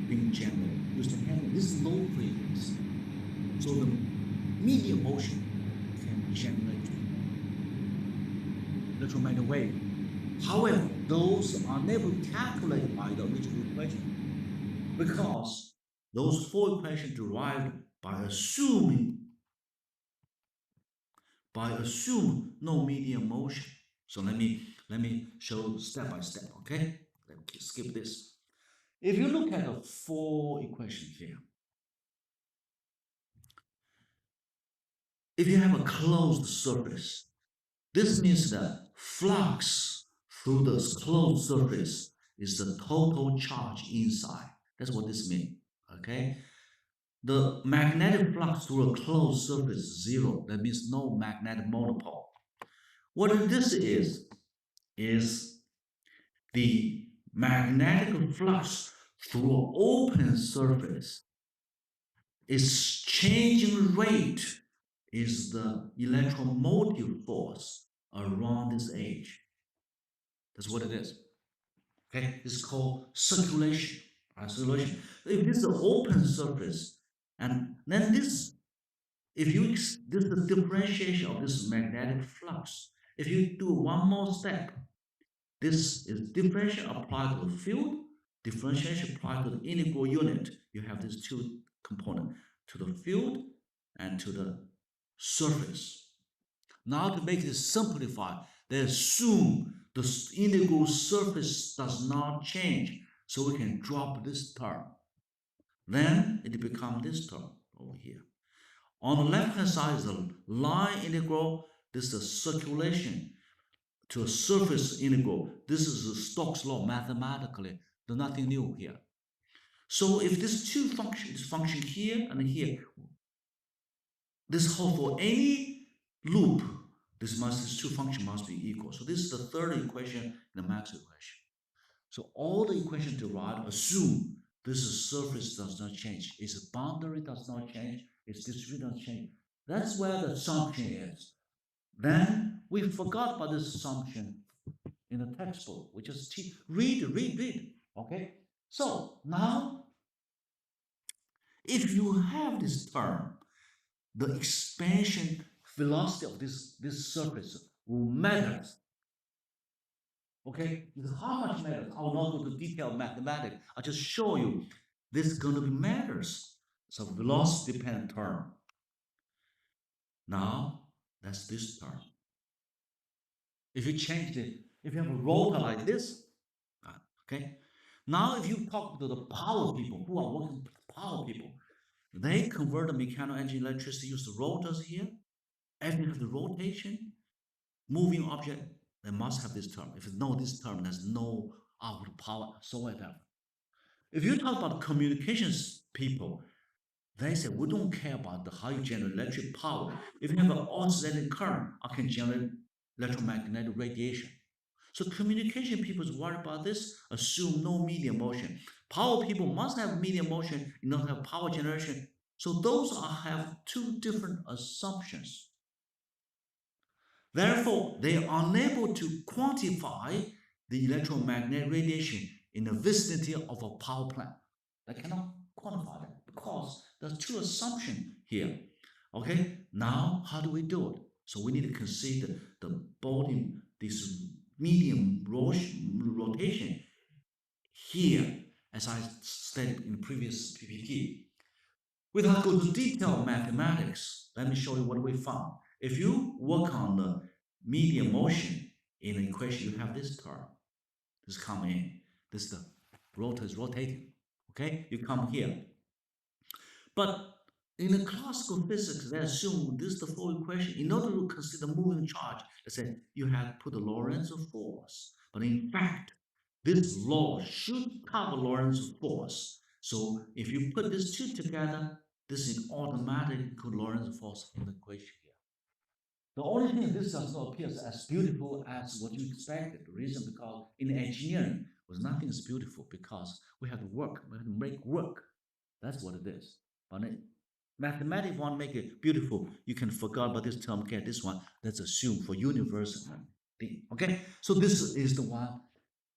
being generated. Use the hand. This is low frequency, so the medium motion can generate electromagnetic wave. However, those are never calculated by the original equation because those four equations derived by assuming no medium motion. So let me show step by step. Okay, let me skip this. If you look at the four equations here, if you have a closed surface, this means that flux through this closed surface is the total charge inside. That's what this means. Okay. The magnetic flux through a closed surface is zero. That means no magnetic monopole. What this is the magnetic flux through an open surface. Its changing rate is the electromotive force around this edge. That's what it is. Okay, it's called circulation. Isolation. If this is an open surface, and then this is the differentiation of this magnetic flux. If you do one more step, this is differentiation applied to the field, differentiation applied to the integral unit. You have these two components, to the field and to the surface. Now to make this simplified, they assume the integral surface does not change, so we can drop this term. Then it becomes this term over here. On the left hand side is a line integral. This is a circulation to a surface integral. This is a Stokes law mathematically. There's nothing new here. So if these two functions, function here and here, this holds for any loop. These two functions must be equal. So this is the third equation in the Maxwell equation. So all the equations derived assume this is surface does not change. Its boundary does not change. Its distribution does not change. That's where the assumption is. Then we forgot about this assumption in the textbook. We just read. Okay. So now, if you have this term, the expansion velocity of this surface will matter. Okay, how much matters? I will not go to detailed mathematics. I'll just show you this is going to be matters. So velocity dependent term. Now that's this term. If you change it, if you have a rotor like this, okay. Now if you talk to the power people who are working with power people, they convert the mechanical energy electricity, use the rotors here. Everything has the rotation, moving object, they must have this term. If you know this term, there's no output power whatsoever. If you talk about communications people, they say we don't care about how you generate electric power. If you have an oscillating current, I can generate electromagnetic radiation. So communication people is worried about this, assume no medium motion. Power people must have medium motion in order to have power generation. So those have two different assumptions. Therefore, they are unable to quantify the electromagnetic radiation in the vicinity of a power plant. They cannot quantify that because there's two assumptions here. Okay, now how do we do it? So we need to consider the body, this medium rotation here, as I stated in previous PPT. Without going to detailed mathematics, let me show you what we found. If you work on the medium motion in the equation, you have this term. This come in. This the rotor is rotating. Okay, you come here. But in the classical physics, they assume this is the full equation. In order to consider moving charge, they say you have to put the Lorentz force. But in fact, this law should cover Lorentz force. So if you put these two together, this is automatic Lorentz force in the equation here. The only thing this does not appear as beautiful as what you expected. The reason because in engineering was nothing is beautiful because we have to work, we have to make work. That's what it is. But mathematics want to make it beautiful. You can forget about this term. Okay, this one let's assume for universal thing. Okay, so this is the one.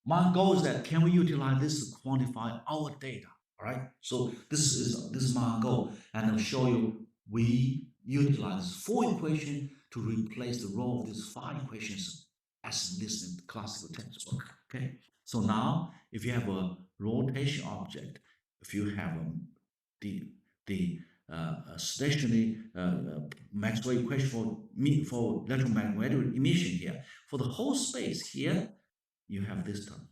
My goal is that can we utilize this to quantify our data? All right. So this is my goal, and I'll show you we utilize four equations to replace the role of these five equations as this in the classical textbook. Okay. So now, if you have a rotation object, if you have the stationary Maxwell equation for electromagnetic emission here, for the whole space here, you have this term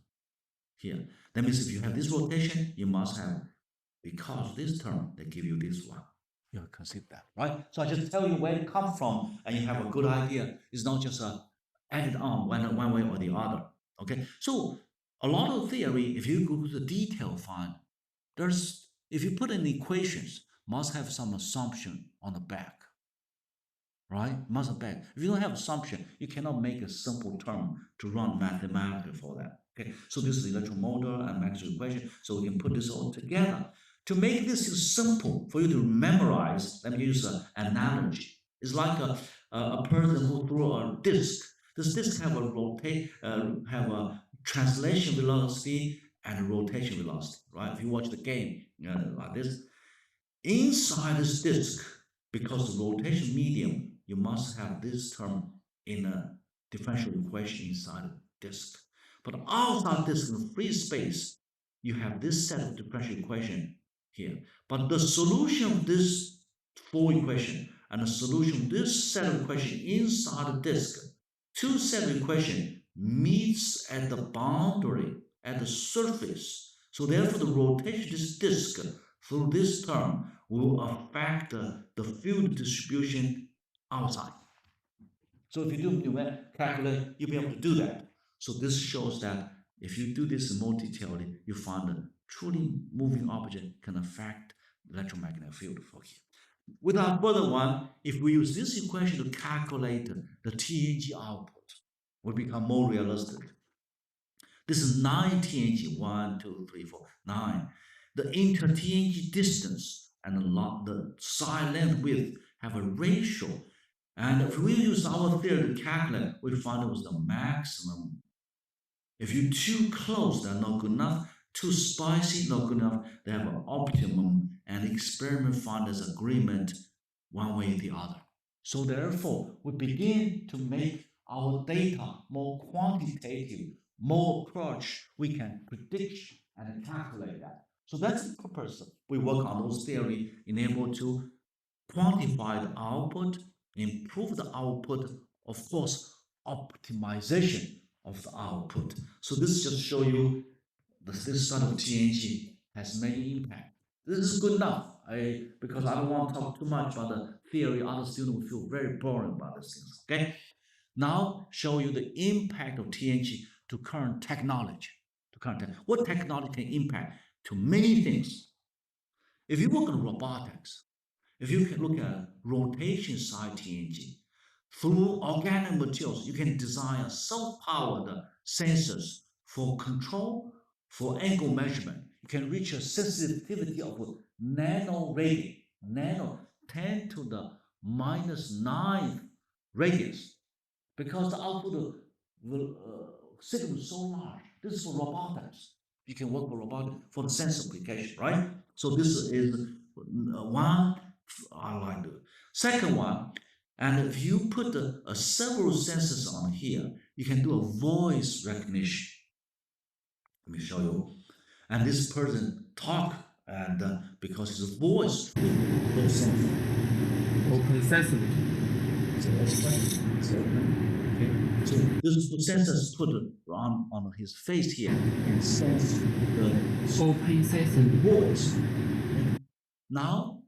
here. That means if you have this rotation, you must have, because this term, they give you this one. You have to consider that, right? So I just tell you where it comes from, and you have a good idea. It's not just added on one way or the other. Okay, so a lot of theory, if you go to the detail, find there's, if you put in equations, must have some assumption on the back, right? Must have back. If you don't have assumption, you cannot make a simple term to run mathematically for that. Okay, so this is the electromotor and Maxwell equation. So we can put this all together. To make this simple for you to memorize, let me use an analogy. It's like a person who threw a disc. This disc have a translation velocity and a rotation velocity, right? If you watch the game like this, inside this disk, because the rotation medium, you must have this term in a differential equation inside the disk. But outside this in free space, you have this set of differential equation here. But the solution of this four equation and the solution of this set of equation inside the disk, two set of equation meets at the boundary, at the surface. So therefore, the rotation of this disk through this term will affect the field distribution outside. So if you do numeric calculate, you'll be able to do that. So this shows that if you do this more detailed, you find a truly moving object can affect the electromagnetic field for here. Without further one, if we use this equation to calculate the TENG output, will become more realistic. This is 9 TNG, 1, 2, 3, 4, 9. The inter-TNG distance and the side length width have a ratio. And if we use our theory to calculate, we find it was the maximum. If you're too close, they're not good enough. Too spicy, not good enough. They have an optimum, and experiment find there's agreement one way or the other. So therefore, we begin to make our data more quantitative, more approach. We can predict and calculate that. So that's the purpose. We work on those theory, enable to quantify the output, improve the output, of course, optimization of the output. So this just show you this sort of TNG has many impact. This is good enough. Because I don't want to talk too much about the theory, other students will feel very boring about these things. Okay. Now show you the impact of TNG to current technology. What technology can impact to many things. If you work on robotics, if you can look at rotation side TNG, through organic materials, you can design self-powered sensors for control, for angle measurement. You can reach a sensitivity of nano radian, nano 10 to the minus 9 radians, because the output will signal is so large. This is for robotics. You can work for robotics for the sense application, right? So this is one I like to. Second one, and if you put several sensors on here, you can do a voice recognition. Let me show you. And this person talk, and because his voice, those sensors.
Open Sesame.
Okay. So this sensors put on his face here and sense the
Open Sesame.
voice. Now,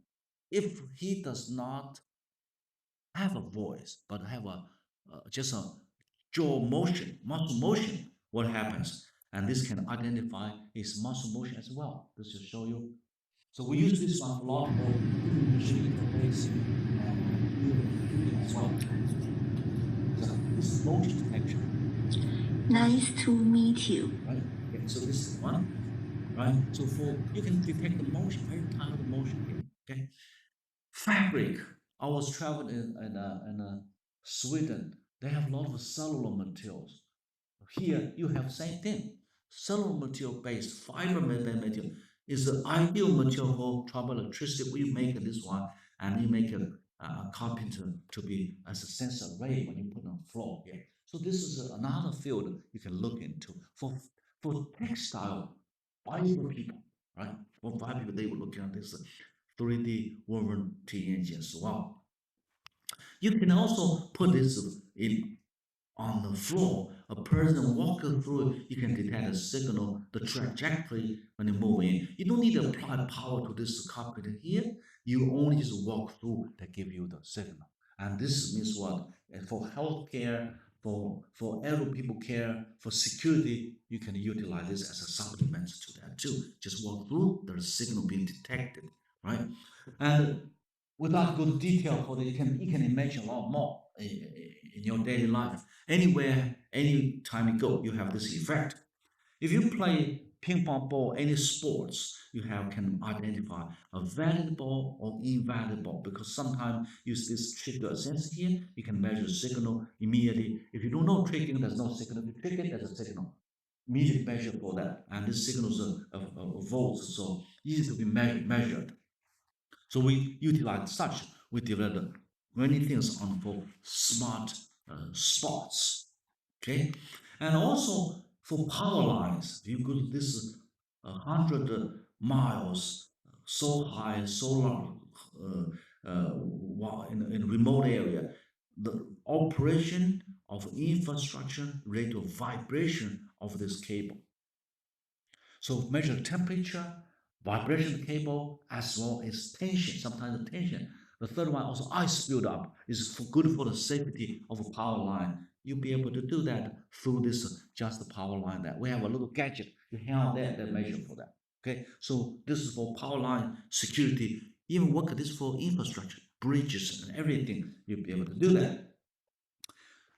if he does not have a voice, but have just a jaw motion, muscle motion, what happens? And this can identify his muscle motion as well. This will show you. So we use this one a lot for machine interface and as well. So this is motion detection.
Nice to meet you.
Right. Okay. So this is one. Right. So for you can detect the motion, very tiny motion here. Okay. Fabric. I was traveling in Sweden. They have a lot of cellular materials. Here you have same thing. Cellular material based fiber material is the ideal material for triboelectricity. We make this one, and you make a carpenter to be as a sensor array when you put on the floor here. So this is another field you can look into for textile fiber people, right? For fiber people, they will look at this 3D woven TNG as well. You can also put this in on the floor. A person walking through, you can detect a signal, the trajectory when they move in. You don't need to apply power to this carpet here. You only just walk through that give you the signal. And this means what? And for healthcare, for elderly people care, for security, you can utilize this as a supplement to that too. Just walk through, there's a signal being detected, right? And without good detail for that, you can imagine a lot more in your daily life. Anywhere, any time you go, you have this effect. If you play ping pong ball, any sports, you can identify a valid ball or invalid ball, because sometimes use this trigger sensor here, you can measure the signal immediately. If you don't know triggering, there's no signal. If you trigger it, there's a signal. Immediate measure for that. And this signal is a volts, so easy to be measured. So we utilize such. We developed many things on for smart spots. Okay, and also for power lines, you could this 100 miles so high, so long, in remote area, the operation of infrastructure rate of vibration of this cable. So measure temperature, vibration of the cable as well as tension, sometimes the tension. The third one also ice buildup is good for the safety of a power line. You'll be able to do that through this just the power line that we have a little gadget you hang out there that measure for that. Okay, so this is for power line security. Even work this for infrastructure, bridges and everything. You'll be able to do that.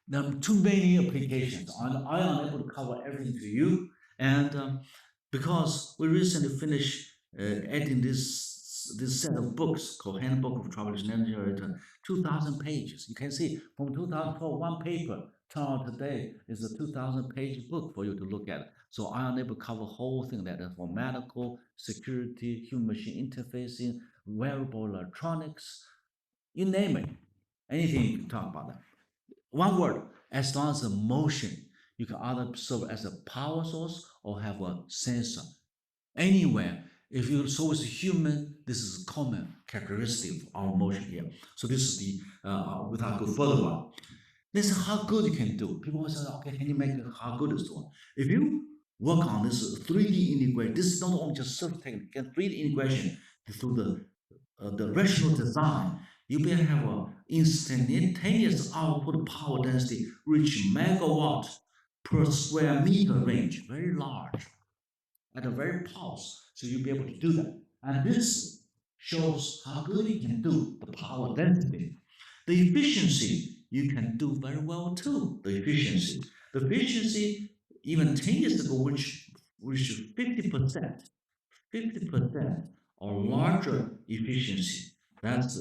There are too many applications. I am unable to cover everything to you, and because we recently finished editing this set of books called Handbook of Triboelectric Nanogenerator, 2,000 pages. You can see from 2012, one paper turn out today is a 2,000-page book for you to look at. So I am able to cover whole thing that is for medical, security, human-machine interfacing, wearable electronics, you name it. Anything you can talk about that. One word, as long as the motion, you can either serve as a power source or have a sensor. Anywhere, if you so as a human, this is a common characteristic of our motion here. So this is the without go further one. This is how good you can do. People will say, okay, can you make it how good is the one? If you work on this 3D integration, this is not only just surface technique, 3D integration through the rational design, you can have an instantaneous output power density reach megawatt per square meter range, very large, at a very pulse. So you'll be able to do that. And this shows how good you can do the power density. The efficiency you can do very well too. The efficiency even 10 years ago, which 50%, 50% or larger efficiency. That's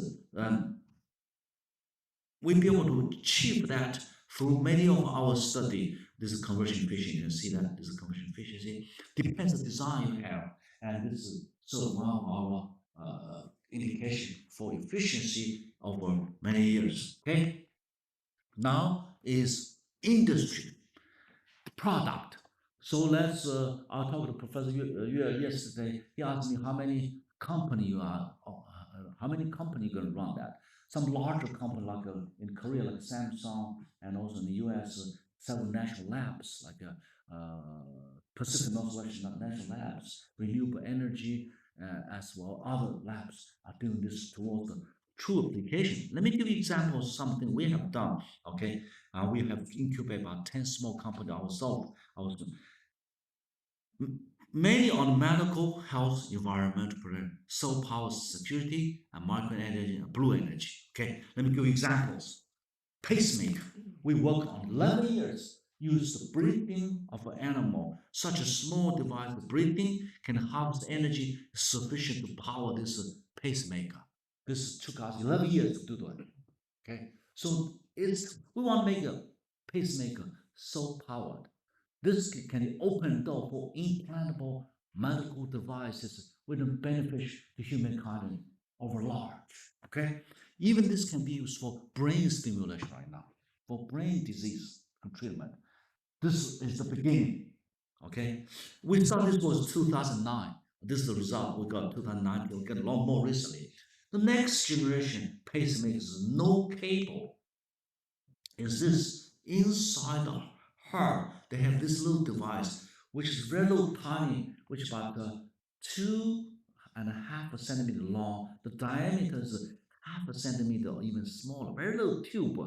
we'll be able to achieve that through many of our study. This is conversion efficiency. You can see that this is conversion efficiency. Depends on the design you have, and this is sort of one of our indication for efficiency over many years. Okay. Now is industry product. So let's. I talked to Professor Yue yesterday. He asked me how many company you are, how many company you gonna run that. Some larger company like in Korea, like Samsung, and also in the U.S., several national labs like Pacific Northwest National Labs, renewable energy, as well other labs are doing this towards the true application. Let me give you examples of something we have done. Okay, we have incubated about 10 small companies ourselves. Mainly on medical, health, environment, solar power security, and micro energy and blue energy. Okay, let me give you examples. Pacemaker. We work on 11 years. Use the breathing of an animal. Such a small device, the breathing can harvest energy sufficient to power this pacemaker. This took us 11 years to do that. Okay, so we want to make a pacemaker so powered. This can open door for implantable medical devices with a benefit to humankind over large. Okay, even this can be used for brain stimulation right now, for brain disease treatment. This is the beginning. Okay, we started this was 2009. This is the result we got 2019. We got a lot more recently. The next generation pacemakers, no cable, is this inside the heart. They have this little device, which is very little tiny, which is about 2.5 centimeter long. The diameter is 0.5 centimeter or even smaller, very little tube.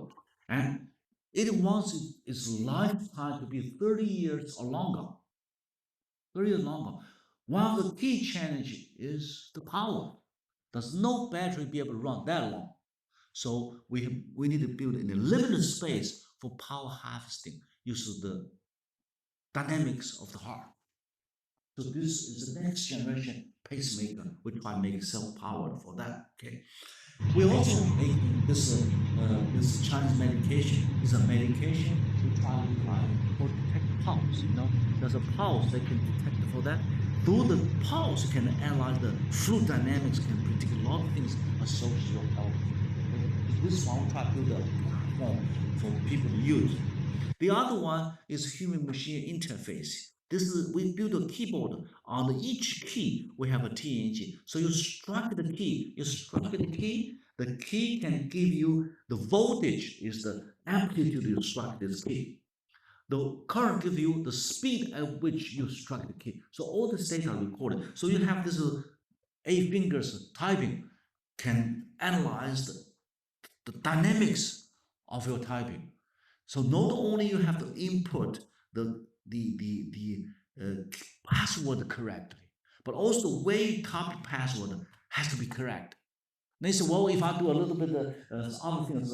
And it wants its lifetime to be 30 years or longer. 30 years longer. One of the key challenges is the power. Does no battery be able to run that long? So we need to build in a limited space for power harvesting using the dynamics of the heart. So this is the next generation pacemaker. We try to make self-powered for that. Okay. We also make this Chinese medication. Is a medication we try to apply for detect pulse. You know, there's a pulse they can detect for that. Through the pulse, you can analyze the fluid dynamics, can predict a lot of things associated with your health. This one we try to build a platform for people to use. The other one is human-machine interface. This is we build a keyboard. On each key we have a TENG. So you strike the key. The key can give you the voltage is the amplitude you strike this key. the current gives you the speed at which you strike the key. So all this data are recorded. So you have this 8 fingers typing can analyze the dynamics of your typing. So not only you have to input the password correctly, but also the way you copy password has to be correct. They say, well, if I do a little bit of other things,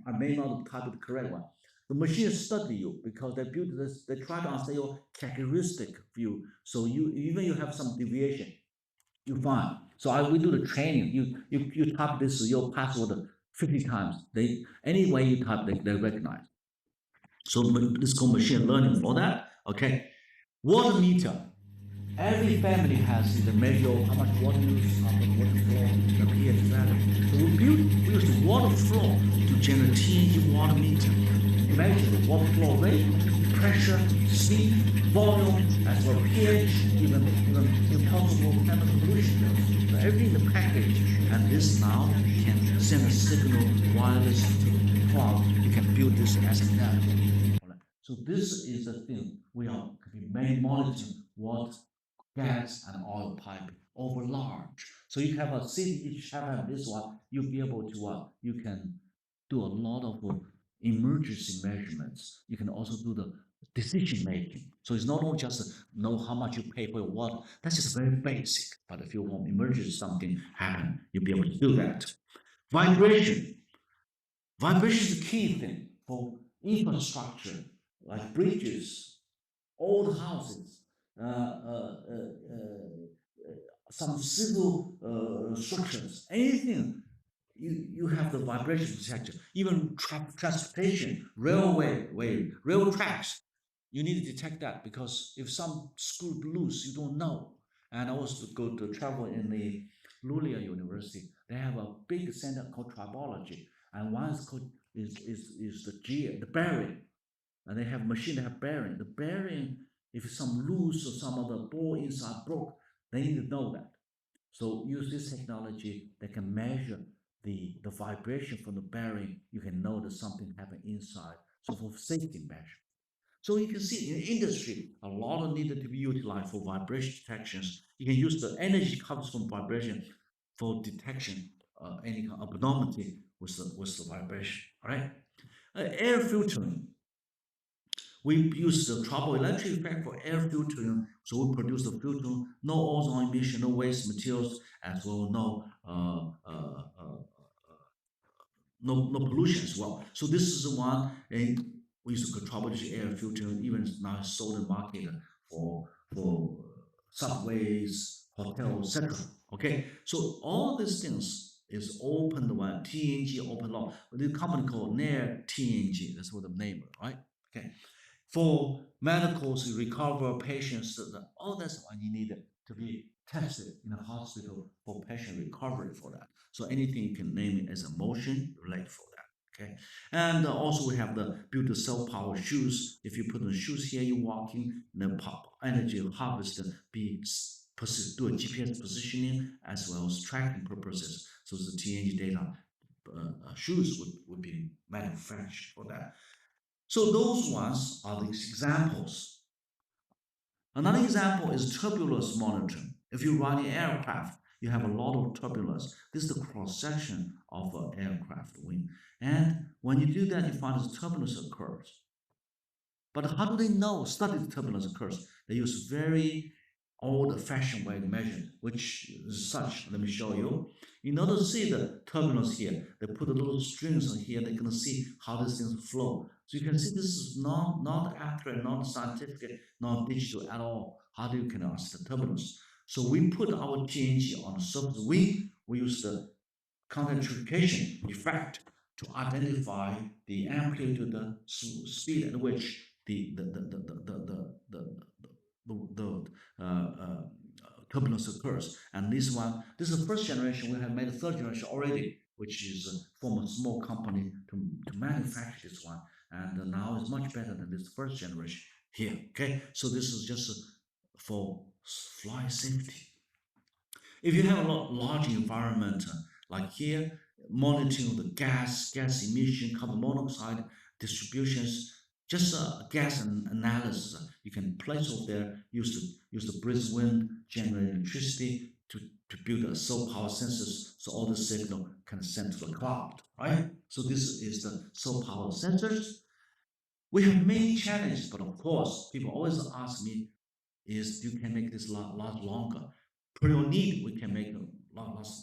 I may not type the correct one. The machine study you because they build this, they try to understand your characteristic view. So you have some deviation, you find. So we do the training. You type this your password 50 times. Any way you type, they recognize. So this is called machine learning for that. Okay, water meter. Every family has the measure of how much water use, how much water flow, the pH value. So we use the water flow to generate TENG water meter. Measure the water flow rate, pressure, speed, volume, as well as pH, even impossible chemical pollution. So everything in the package, and this now can send a signal wireless to the cloud. You can build this as an app. So this is the thing we are monitoring what gas and oil pipe over large. So you have a city, each have this one, you'll be able to you can do a lot of emergency measurements. You can also do the decision making. So it's not only just know how much you pay for your water. That's just very basic. But if you want emergency something happen, you'll be able to do that. Vibration. Vibration is the key thing for infrastructure like bridges, old houses, some civil structures, anything. You have the vibration detector, even transportation, rail tracks. You need to detect that because if some screw loose, you don't know. And I was to go to travel in the Luleå University. They have a big center called Triboelectric, and one is called is the bearing, and they have machine that have bearing. The bearing, if some loose or some other ball inside broke, they need to know that. So use this technology that can measure the vibration from the bearing. You can know that something happened inside. So for safety measure. So you can see in industry, a lot of needed to be utilized for vibration detections. You can use the energy comes from vibration for detection any kind of abnormality with the vibration. All right, air filtering. We use the triboelectric effect for air filtering, so we produce the filter, no ozone emission, no waste materials, as well no pollution as well. So this is the one, and we use the triboelectric air filter, even now sold in market for subways, hotels, etc. Okay, so all these things is open one, TENG open law. The company called NER TENG, that's what the name, right? Okay. For medical to recover patients, all that's why you need to be tested in a hospital for patient recovery for that. So anything you can name it as a motion related for that. Okay, and also we have the build the self power shoes. If you put the shoes here, you're walking, then pop energy harvest do a GPS positioning as well as tracking purposes. So the TNG data shoes would be manufactured for that. So those ones are the examples. Another example is turbulence monitoring. If you run an aircraft, you have a lot of turbulence. This is the cross-section of an aircraft wing. And when you do that, you find that turbulence occurs. But how do they know, study the turbulence occurs? They use very old-fashioned way to measure, which is such. Let me show you. In order to see the turbulence here, they put a little strings on here. They're going to see how these things flow. So you can see this is not accurate, not scientific, not digital at all. How do you can ask the turbulence? So we put our TNG on the surface wing. We use the concentrification effect to identify the amplitude, the speed at which the turbulence occurs. And this is the first generation. We have made a third generation already, which is from a small company to manufacture this one. And now it's much better than this first generation here. Okay, so this is just for flight safety. If you have a large environment like here, monitoring the gas emission, carbon monoxide distributions, just gas analysis. You can place over there, use the breeze wind, generate electricity to build a solar power sensors, so all the signal can send to the cloud, right? So this is the solar power sensors. We have many challenges, but of course, people always ask me, is you can make this lot longer. Per your need, we can make it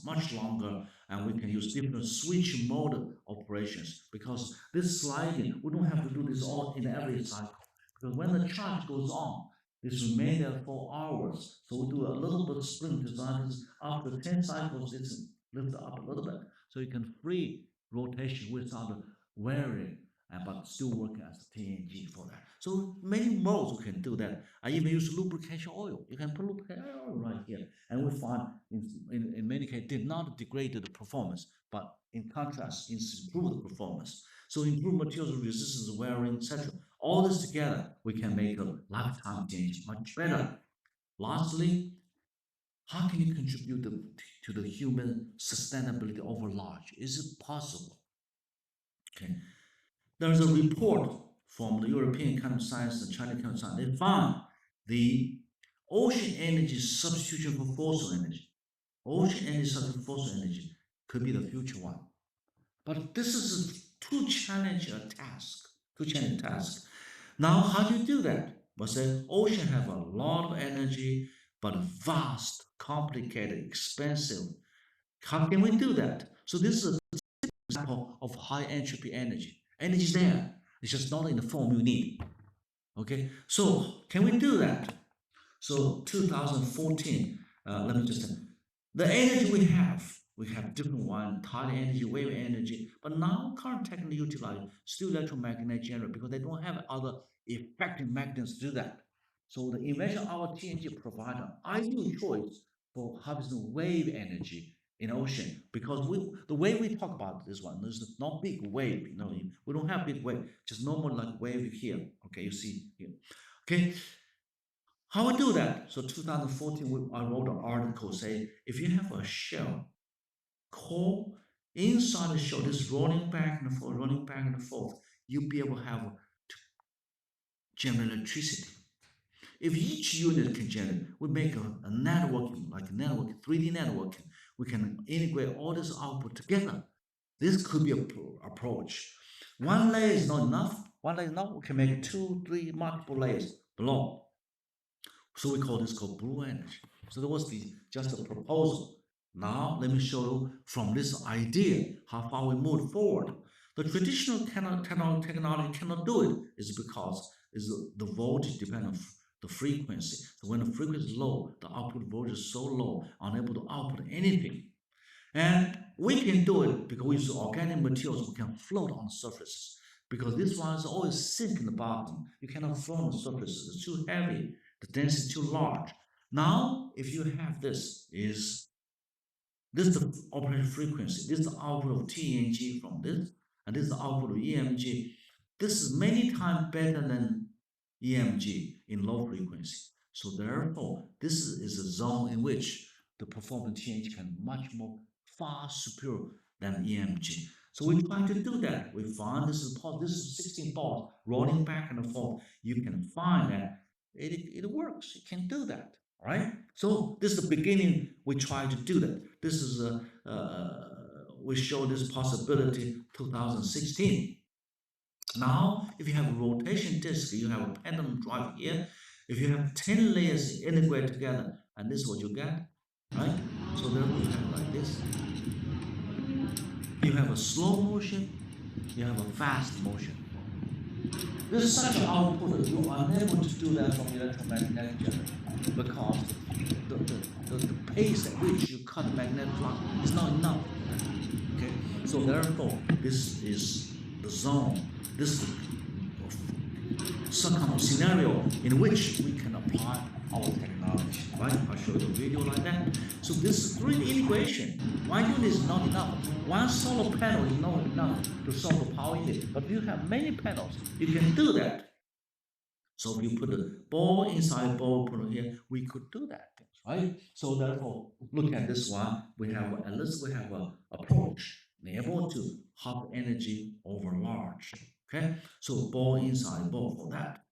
much longer, and we can use different switch mode operations, because this sliding, we don't have to do this all in every cycle. Because when the charge goes on, this remain there for hours. So we do a little bit of spring design. After 10 cycles, it's lift up a little bit. So you can free rotation without wearing, but still working as a TNG for that. So many modes we can do that. I even use lubrication oil. You can put lubrication oil right here. And we find in many cases did not degrade the performance, but in contrast, it's improved the performance. So improve materials resistance, wearing, etc. All this together, we can make a lifetime change much better. Lastly, how can you contribute to the human sustainability over large? Is it possible? Okay. There is a report from the European Council of Science and China Council of Science. They found the ocean energy substitution for fossil energy. Ocean energy substitution for fossil energy could be the future one. But this is a too challenging a task. Too challenging task. Now, how do you do that? Well, say ocean have a lot of energy, but vast, complicated, expensive. How can we do that? So this is a example of high entropy energy. Energy is there. It's just not in the form you need. Okay. So can we do that? So 2014. Let me just the energy we have different one, tidal energy, wave energy, but now current technology utilize still electromagnetic generator because they don't have other effective magnets to do that. So the invention of our TNG provide an ideal choice for harvesting wave energy in ocean, because the way we talk about this one is not big wave, we don't have big wave, just normal like wave here. Okay, you see here. Okay, how we do that? So 2014, I wrote an article say if you have a shell core inside the shell, this rolling back and forth, rolling back and forth, you'll be able to have to generate electricity. If each unit can generate, we make a networking, like a networking, 3D networking. We can integrate all this output together. This could be an approach. One layer is not enough. One layer is not. We can make 2, 3, multiple layers below. So we call this called blue energy. So that was just a proposal. Now let me show you from this idea how far we moved forward. The traditional technology cannot do it is because the voltage depends on the frequency. So when the frequency is low, the output voltage is so low, unable to output anything. And we can do it because we use organic materials, we can float on the surface. Because this one is always sink in the bottom. You cannot float on the surface, it's too heavy, the density is too large. Now, if you have this is the operation frequency, this is the output of TNG from this, and this is the output of EMG. This is many times better than EMG in low frequency. So therefore, this is a zone in which the performance TNG can much more far superior than EMG. So we try to do that. We find this is 16 balls rolling back and forth. You can find that it works. You can do that. All right. So this is the beginning. We try to do that. This is we show this possibility 2016. Now, if you have a rotation disk, you have a pendulum drive here. If you have 10 layers integrated together, and this is what you get, right? So therefore you have like this. You have a slow motion, you have a fast motion. This is such an output that you are unable to do that from electromagnetic generator because the pace at which you cut the magnetic flux is not enough. Okay, so therefore this is the zone. This is some kind of scenario in which we can apply our technology. Right? I'll show you a video like that. So this 3D integration, one unit is not enough. One solar panel is not enough to solve the power unit. But if you have many panels, you can do that. So if you put a ball inside ball, put it here, we could do that, right? So therefore, look at this one. We have at least we have a approach able to half energy over large. Okay, so ball inside, ball for that.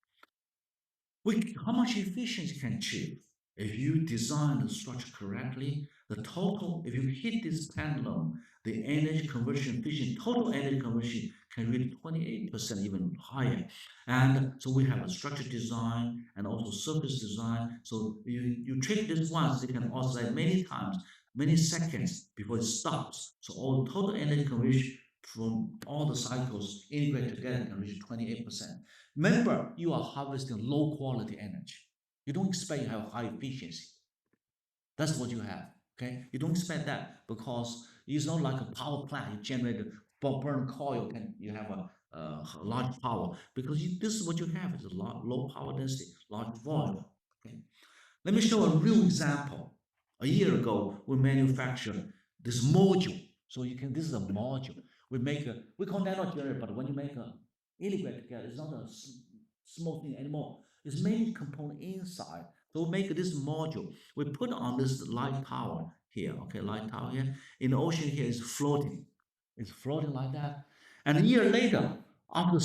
How much efficiency can achieve if you design the structure correctly? The total, if you hit this pendulum, the energy conversion efficiency, total energy conversion can reach 28%, even higher. And so we have a structure design and also surface design. So you treat this once, it can oscillate many times, many seconds before it stops. So all total energy conversion from all the cycles integrated together can reach 28%. Remember, you are harvesting low quality energy. You don't expect you have high efficiency. That's what you have. Okay, you don't expect that because it's not like a power plant. You generate burn coil, can you have a large power because this is what you have. It's a low power density, large volume. Okay, let me show a real example. A year ago, we manufactured this module. So you can, this is a module. We call nanogenerator, but when you make a integrate together, it's not a small thing anymore. It's many component inside. So we make this module. We put on this light tower here, okay, light tower here. In the ocean here is floating. It's floating like that. And a year later, after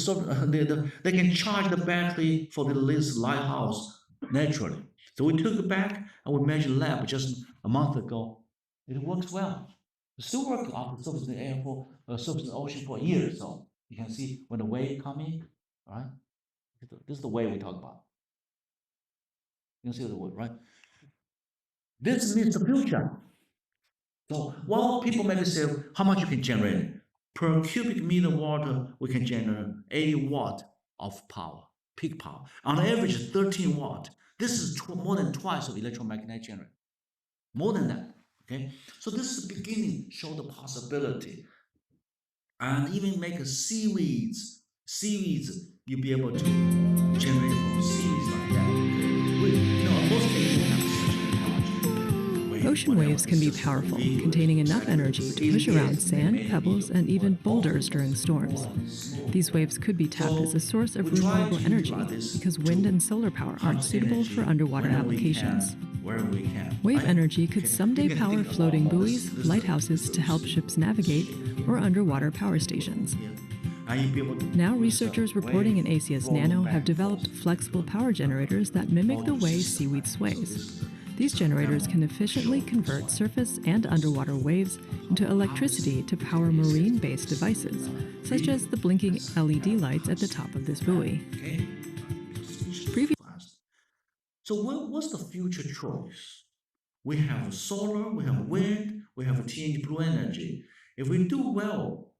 they can charge the battery for this lighthouse naturally. So we took it back and we measured lab just a month ago. It works well. It's still working after surface in the air for surface in the ocean for a year. So you can see when the wave coming, right? This is the wave we talk about. You can see the wave, right? This means the future. So while people maybe say how much you can generate per cubic meter water, we can generate 80 watt of power, peak power. On average, 13 watt. This is more than twice of electromagnetic generator. More than that. Okay, so this is the beginning. Show the possibility, and even make a seaweeds. Seaweeds, you'll be able to generate from seaweeds like that. Most people have such technology.
Ocean waves can be powerful, containing enough energy to push around sand, pebbles, and even boulders during storms. These waves could be tapped as a source of renewable energy because wind and solar power aren't suitable for underwater applications. Wave energy could someday power floating buoys, lighthouses to help ships navigate, or underwater power stations. Now, researchers reporting in ACS Nano have developed flexible power generators that mimic the way seaweed sways. These generators can efficiently convert surface and underwater waves into electricity to power marine-based devices, such as the blinking LED lights at the top of this buoy.
So what's the future choice? We have solar, we have wind, we have TNG blue energy. If we do well,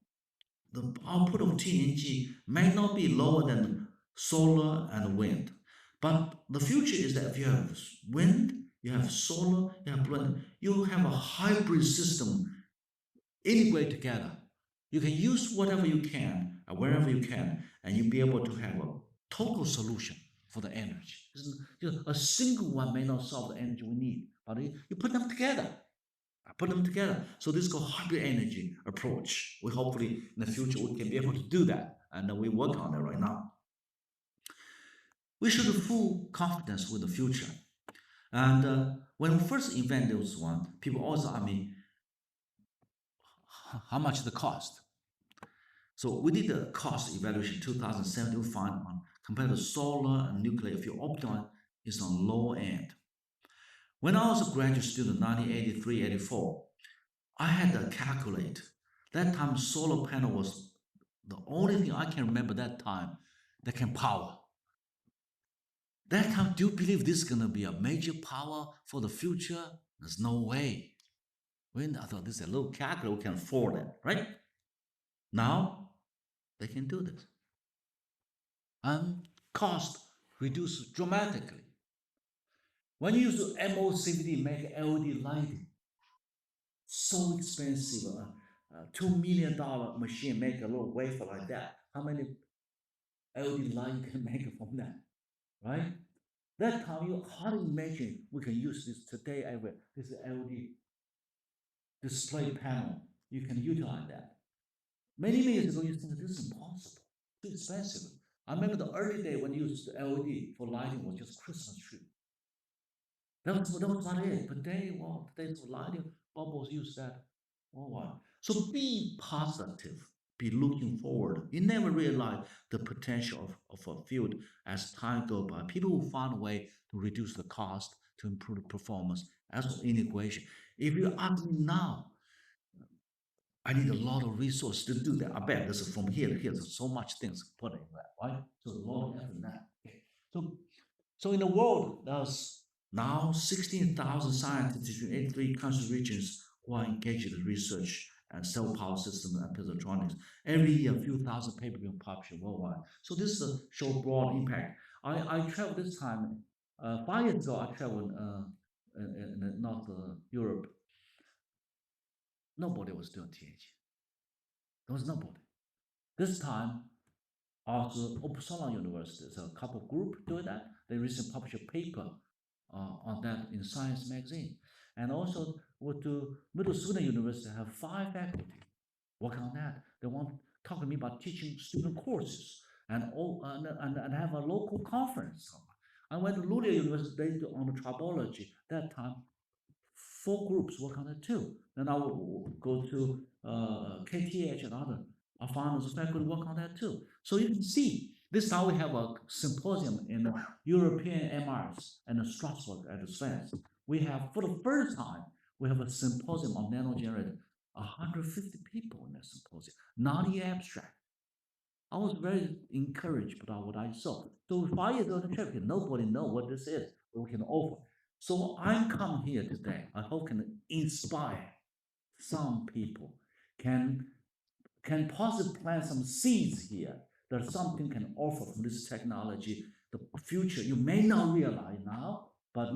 the output of TNG may not be lower than solar and wind. But the future is that if you have wind, you have solar, you have blue, you have a hybrid system integrate together. You can use whatever you can, wherever you can, and you'll be able to have a total solution for the energy. A single one may not solve the energy we need, but you put them together. So this is called hybrid energy approach. We hopefully in the future we can be able to do that, and we work on it right now. We should have full confidence with the future. And when we first invented this one, people always ask me, how much the cost? So we did the cost evaluation 2007. We found compared to solar and nuclear, if you optimize, it's on low end. When I was a graduate student, 1983, 84, I had to calculate. That time, solar panel was the only thing I can remember that time that can power. That time, do you believe this is going to be a major power for the future? There's no way. When I thought this is a little calculator, we can afford it, right? Now, they can do this. And cost reduced dramatically. When you use MOCVD, make LED lighting, so expensive. $2 million machine make a little wafer like that. How many LED light can make from that, right? That time you hardly imagine we can use this today. This LED display panel, you can utilize that. Many years ago, you think this is impossible, too expensive. I remember the early day when you used the LED for lighting was just Christmas tree. That was about it. Today, well, today's lighting bubbles use that. Oh wow. So be positive. be looking forward. You never realize the potential of a field as time goes by. People will find a way to reduce the cost, to improve the performance. That's integration. If you ask me now, I need a lot of resources to do that. I bet this is from here to here. There's so much things put in that, right? So a lot of effort in that. Okay. So in the world, there's now 16,000 scientists in 83 countries regions who are engaged in research and cell power systems and positronics. Every year, a few thousand papers being published worldwide. So this show broad impact. I traveled this time, 5 years ago, I traveled in North Europe. Nobody was doing TENG. There was nobody. This time, also Uppsala University, there's a couple of groups doing that. They recently published a paper on that in Science magazine. And also, with the Middle Sweden University have 5 faculty working on that. They want to talk to me about teaching student courses and have a local conference. I went to Luleå University on the tribology that time. 4 groups work on it too. Then I will go to KTH and other. Our founders of faculty work on that too. So you can see this time we have a symposium in the European MRs and Strasbourg at the France. We have, for the first time, we have a symposium on nanogenerators. 150 people in that symposium, not the abstract. I was very encouraged by what I saw. So 5 years ago, nobody know what this is, what we can offer. So I'm come here today. I hope can inspire some people, can possibly plant some seeds here that something can offer from this technology. The future you may not realize now, but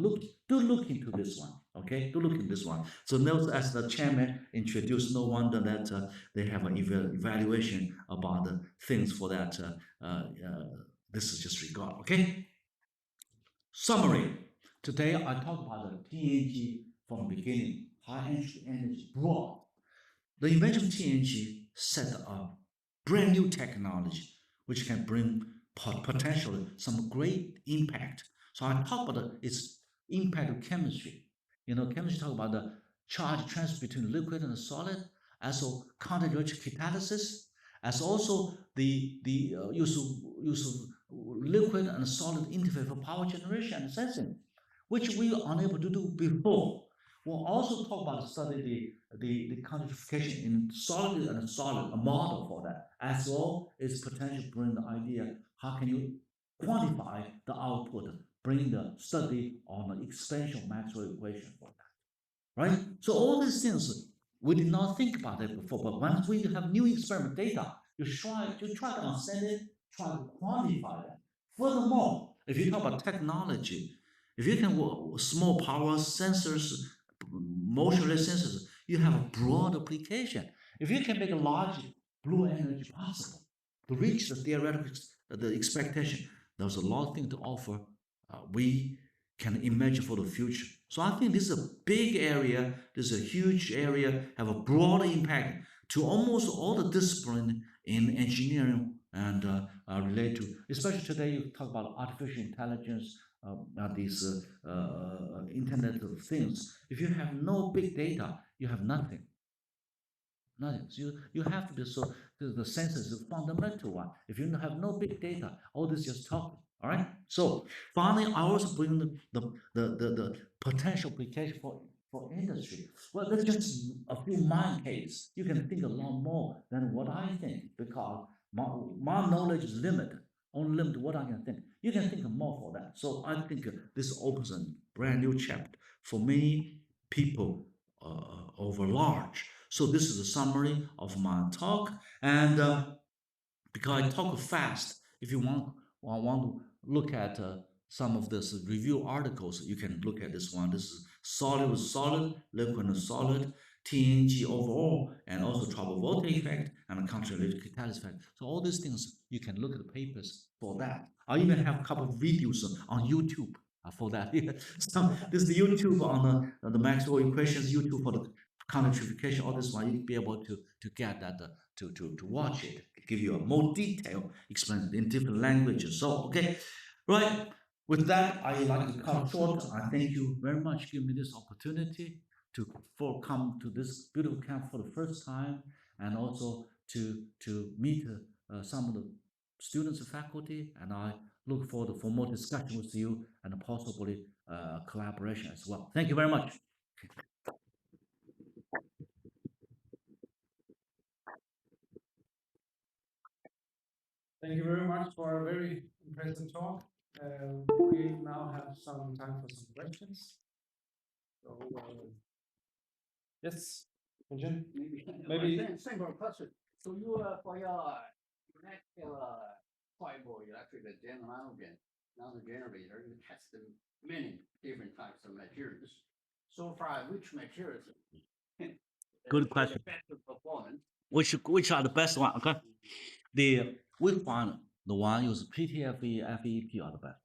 do look into this one. Okay, do look into this one. So note, as the chairman introduced, no wonder that they have an evaluation about the things for that. This is just regard. Okay. Summary. Today I talk about the TENG from the beginning, high energy, broad. The invention of TENG set up brand new technology which can bring potentially some great impact. So I talk about its impact of chemistry. You know, chemistry talk about the charge transfer between liquid and solid, also counter-electric catalysis, as also the use of liquid and solid interface for power generation and sensing, which we were unable to do before. We'll also talk about study the quantification in solid and solid, a model for that, as well as potential bring the idea, how can you quantify the output, bring the study on the expansion Maxwell equation for that, right? So all these things, we did not think about it before, but once we have new experiment data, you try to understand it, try to quantify it. Furthermore, if you talk about technology, if you can work small power sensors, motionless sensors, you have a broad application. If you can make a large blue energy possible to reach the theoretical the expectation, there's a lot of things to offer. We can imagine for the future. So I think this is a big area. This is a huge area, have a broad impact to almost all the discipline in engineering and related to, especially today you talk about artificial intelligence, these Internet of Things. If you have no big data, you have nothing. Nothing. So you have to be so. The census is a fundamental one. If you have no big data, all this just talking. All right. So finally, I also bring the potential application for industry. Well, that's just a few mind case. You can think a lot more than what I think because my knowledge is limited. Only limited what I can think. You can think more for that. So I think this opens a brand new chapter for many people over large. So this is a summary of my talk, and because I talk fast, if you want to look at some of this review articles, you can look at this one. This is solid with solid, liquid and solid, TENG overall, and also Triboelectric effect and counter-electric catalysis effect. So all these things, you can look at the papers for that. I even have a couple of videos on YouTube for that. So this is the YouTube on the Maxwell equations, YouTube for the counter-electrification, all this one, you'll be able to get that, to watch it, give you a more detailed explanation in different languages. So, okay, right. With that, I like to cut short. I thank you very much for giving me this opportunity to come to this beautiful camp for the first time, and also to meet some of the students and faculty, and I look forward for more discussion with you and possibly collaboration as well. Thank you very much.
Thank you very much for a very impressive talk. We now have some time for some questions. So, yes, Jin? Maybe.
Simple question. So you for your triboelectric nanogenerator, you test many different types of materials. So far, which materials?
Good question.
Better performance.
Which are the best one? Okay, we find the one use PTFE, FEP are the best.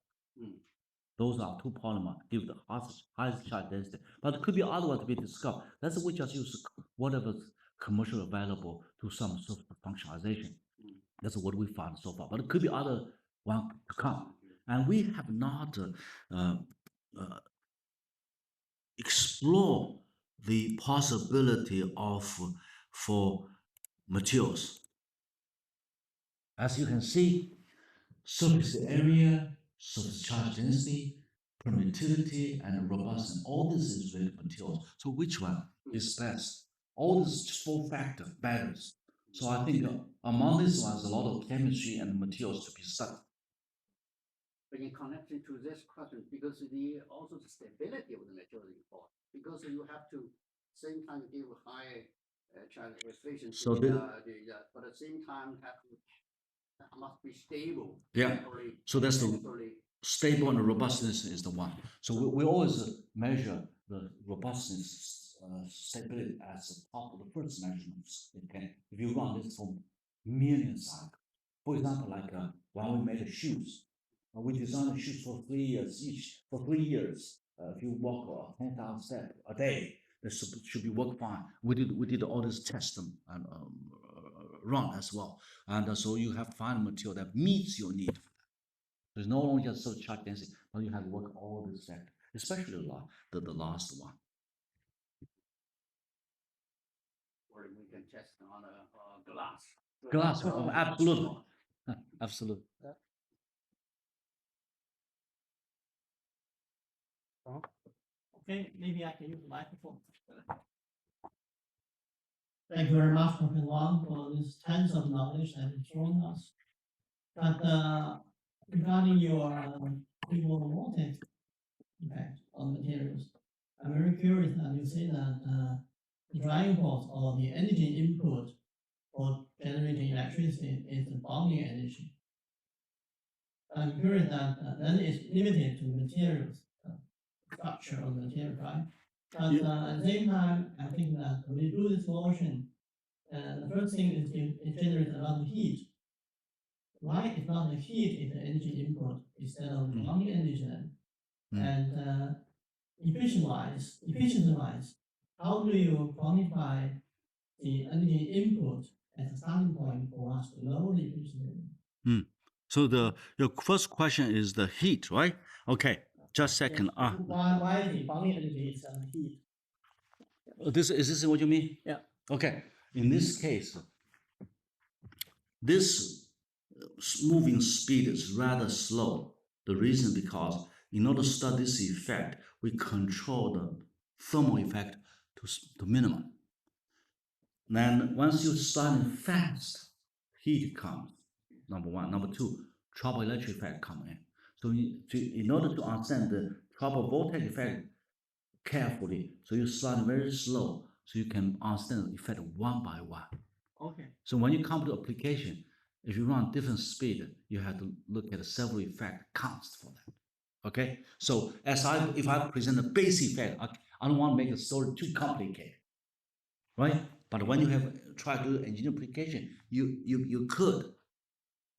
Those are two polymers give the highest charge density, but there could be other ones to be discovered. That's we just use whatever's commercially available to some sort of functionalization. That's what we found so far, but it could be other one to come, and we have not explore the possibility of for materials. As you can see, surface area, surface charge density, permittivity, and robustness. All this is related to materials. So which one is best? All these four factors matters. So I think among these ones, a lot of chemistry and materials to be studied.
But in connection to this question, because also the stability of the material is important, because you have to same time give high charge efficiency,
So
but at the same time must be stable.
Yeah. So that's the stable and robustness is the one. So we always measure the robustness stability as the top of the first measurements. Okay, if you run this for millions cycles, for example, like when we made the shoes, we designed the shoes for 3 years each. For 3 years, if you walk 10,000 steps a day, that should be work fine. We did all this test and run as well, and so you have to find a material that meets your need. There's no longer just sort of charge density, but you have to work all this factor, especially the last one.
Or we can test on a glass.
Glass, absolutely, absolutely.
Okay, maybe I can use the microphone. Thank you very much, Prof. Wang, for this tons of knowledge that you've shown us. But regarding your photovoltaic effect on materials, I'm very curious that you say that the driving force or the energy input for generating electricity is the bonding energy. I'm curious that then it's limited to materials, structure of the material, right? But at the same time, I think that when you do this motion, the first thing is it generates a lot of heat. Why is not the heat is the energy input instead of the bonding energy then? And efficiency-wise, how do you quantify the energy input as a starting point for us to know the efficiency?
So your first question is the heat, right? Okay, just a second.
Yes. Why the bonding energy is heat?
Is this what you mean?
Yeah.
Okay. In this case, this moving speed is rather slow. The reason because in order to study this effect, we control the thermal effect to minimum. Then once you start fast, heat comes. Number one. Number two, triboelectric effect come in. So in order to understand the triboelectric effect carefully, so you start very slow, so you can understand the effect one by one.
Okay.
So when you come to application, if you run different speed, you have to look at several effect counts for that. Okay. So if I present a base effect, I don't want to make the story too complicated, right? But when you have try to do engineering application, you could.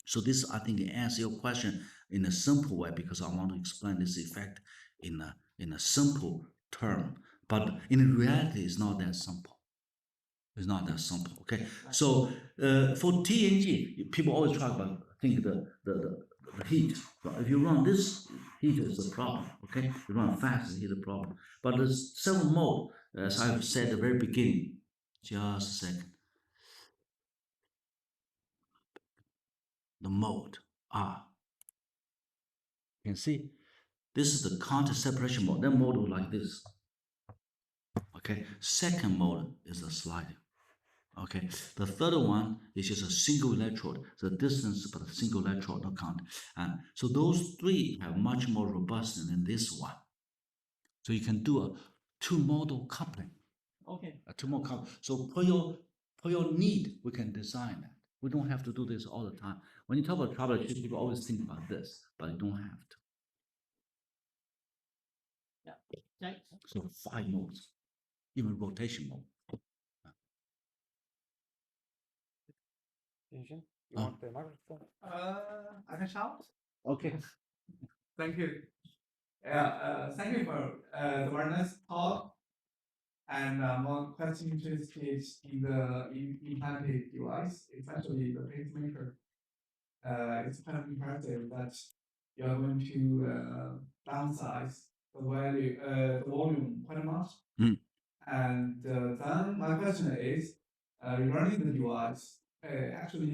So this, I think, answer your question in a simple way because I want to explain this effect in a simple term. But in reality, it's not that simple. It's not that simple. Okay. So for TNG, people always try to think the heat. If you run this, heat is the problem. Okay. You run fast, heat is the problem. But there's several modes, as I've said at the very beginning. Just a second. the mode are. You can see this is the contact separation mode. That mode is like this. Okay, second mode is the sliding. Okay, the third one is just a single electrode, the distance but a single electrode, no count. And so those three have much more robust than this one. So you can do a two-model coupling.
Okay.
A two-model coupling. So per your need, we can design that. We don't have to do this all the time. When you talk about troubleshooting, people always think about this, but you don't have to.
Yeah. Thanks.
So 5 modes, even rotation mode.
You
Oh.
want the microphone?
I can shout.
Okay.
Thank you. Yeah, thank you for the very nice talk. And one question interested in the implanted device, especially the pacemaker. It's kind of impressive that you are going to downsize the value, the volume quite much.
Mm.
And then my question is, regarding the device, actually,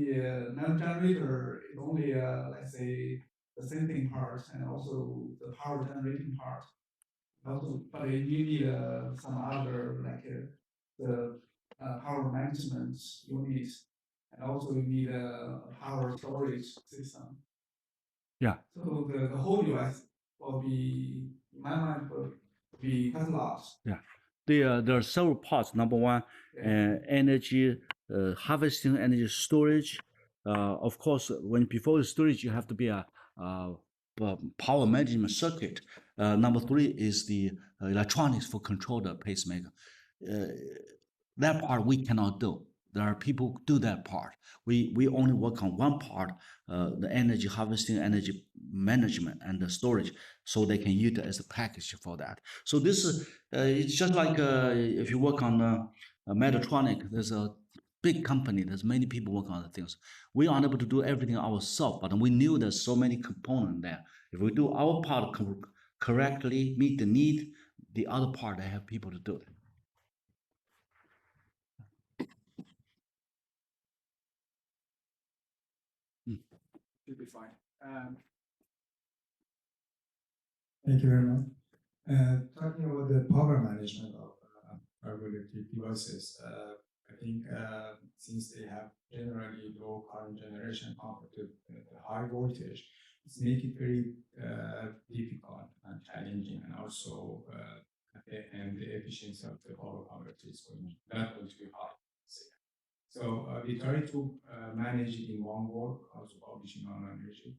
nanogenerator is only, let's say, the sensing part and also the power generating part. Also, but you need some other like the power management unit, and also you need a power storage system.
Yeah.
So the whole device will be, in my mind, will be quite large.
Yeah. There are several parts. Number one, energy harvesting, energy storage. Of course, when before the storage, you have to be a power management circuit. Number three is the electronics for control the pacemaker. That part we cannot do. There are people who do that part. We only work on one part, the energy harvesting, energy management, and the storage, so they can use it as a package for that. So this is it's just like if you work on Medtronic, there's a big company. There's many people working on the things. We are unable to do everything ourselves, but we knew there's so many components there. If we do our part correctly, meet the need, the other part I have people to do it.
Should be fine.
Thank you very much. Talking about the power management of triboelectric devices, I think since they have generally low current generation compared to high voltage, it's make it very difficult and challenging, and also and the efficiency of the power converter is not going to be high. So we try to manage it in one work, also publishing on energy.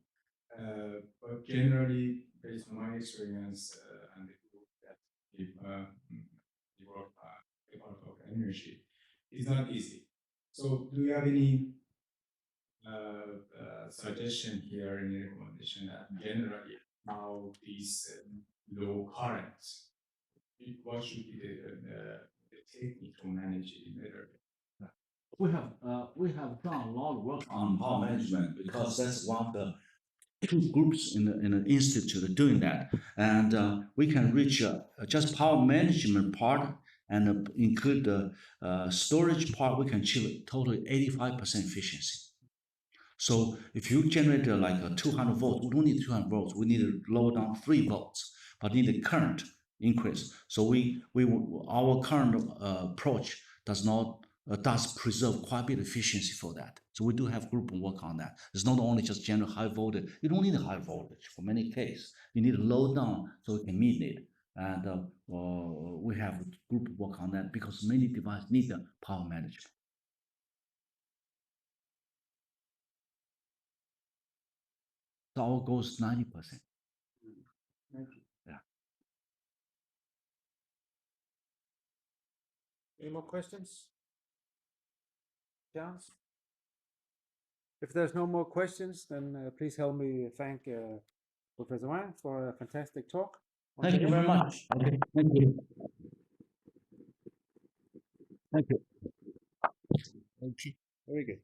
But generally, based on my experience and the group that we work of energy, it's not easy. So, do you have any suggestion here, any recommendation that generally how these low currents, what should be the technique to manage it better?
We have done a lot of work on power management because that's one of the two groups in the institute doing that, and we can reach just power management part and include the storage part. We can achieve totally 85% efficiency. So if you generate like a 200 volts, we don't need 200 volts. We need to lower down 3 volts, but need the current increase. So our current approach does preserve quite a bit of efficiency for that. So we do have group work on that. It's not only just general high voltage. You don't need a high voltage for many cases. You need to low down so we can meet it. And we have group work on that because many devices need the power management. So our goal is 90%. Yeah.
Any more questions? Chance? If there's no more questions, then please help me thank Professor Wang for a fantastic talk.
Thank you very much. Okay. Thank you. Thank you.
Very good.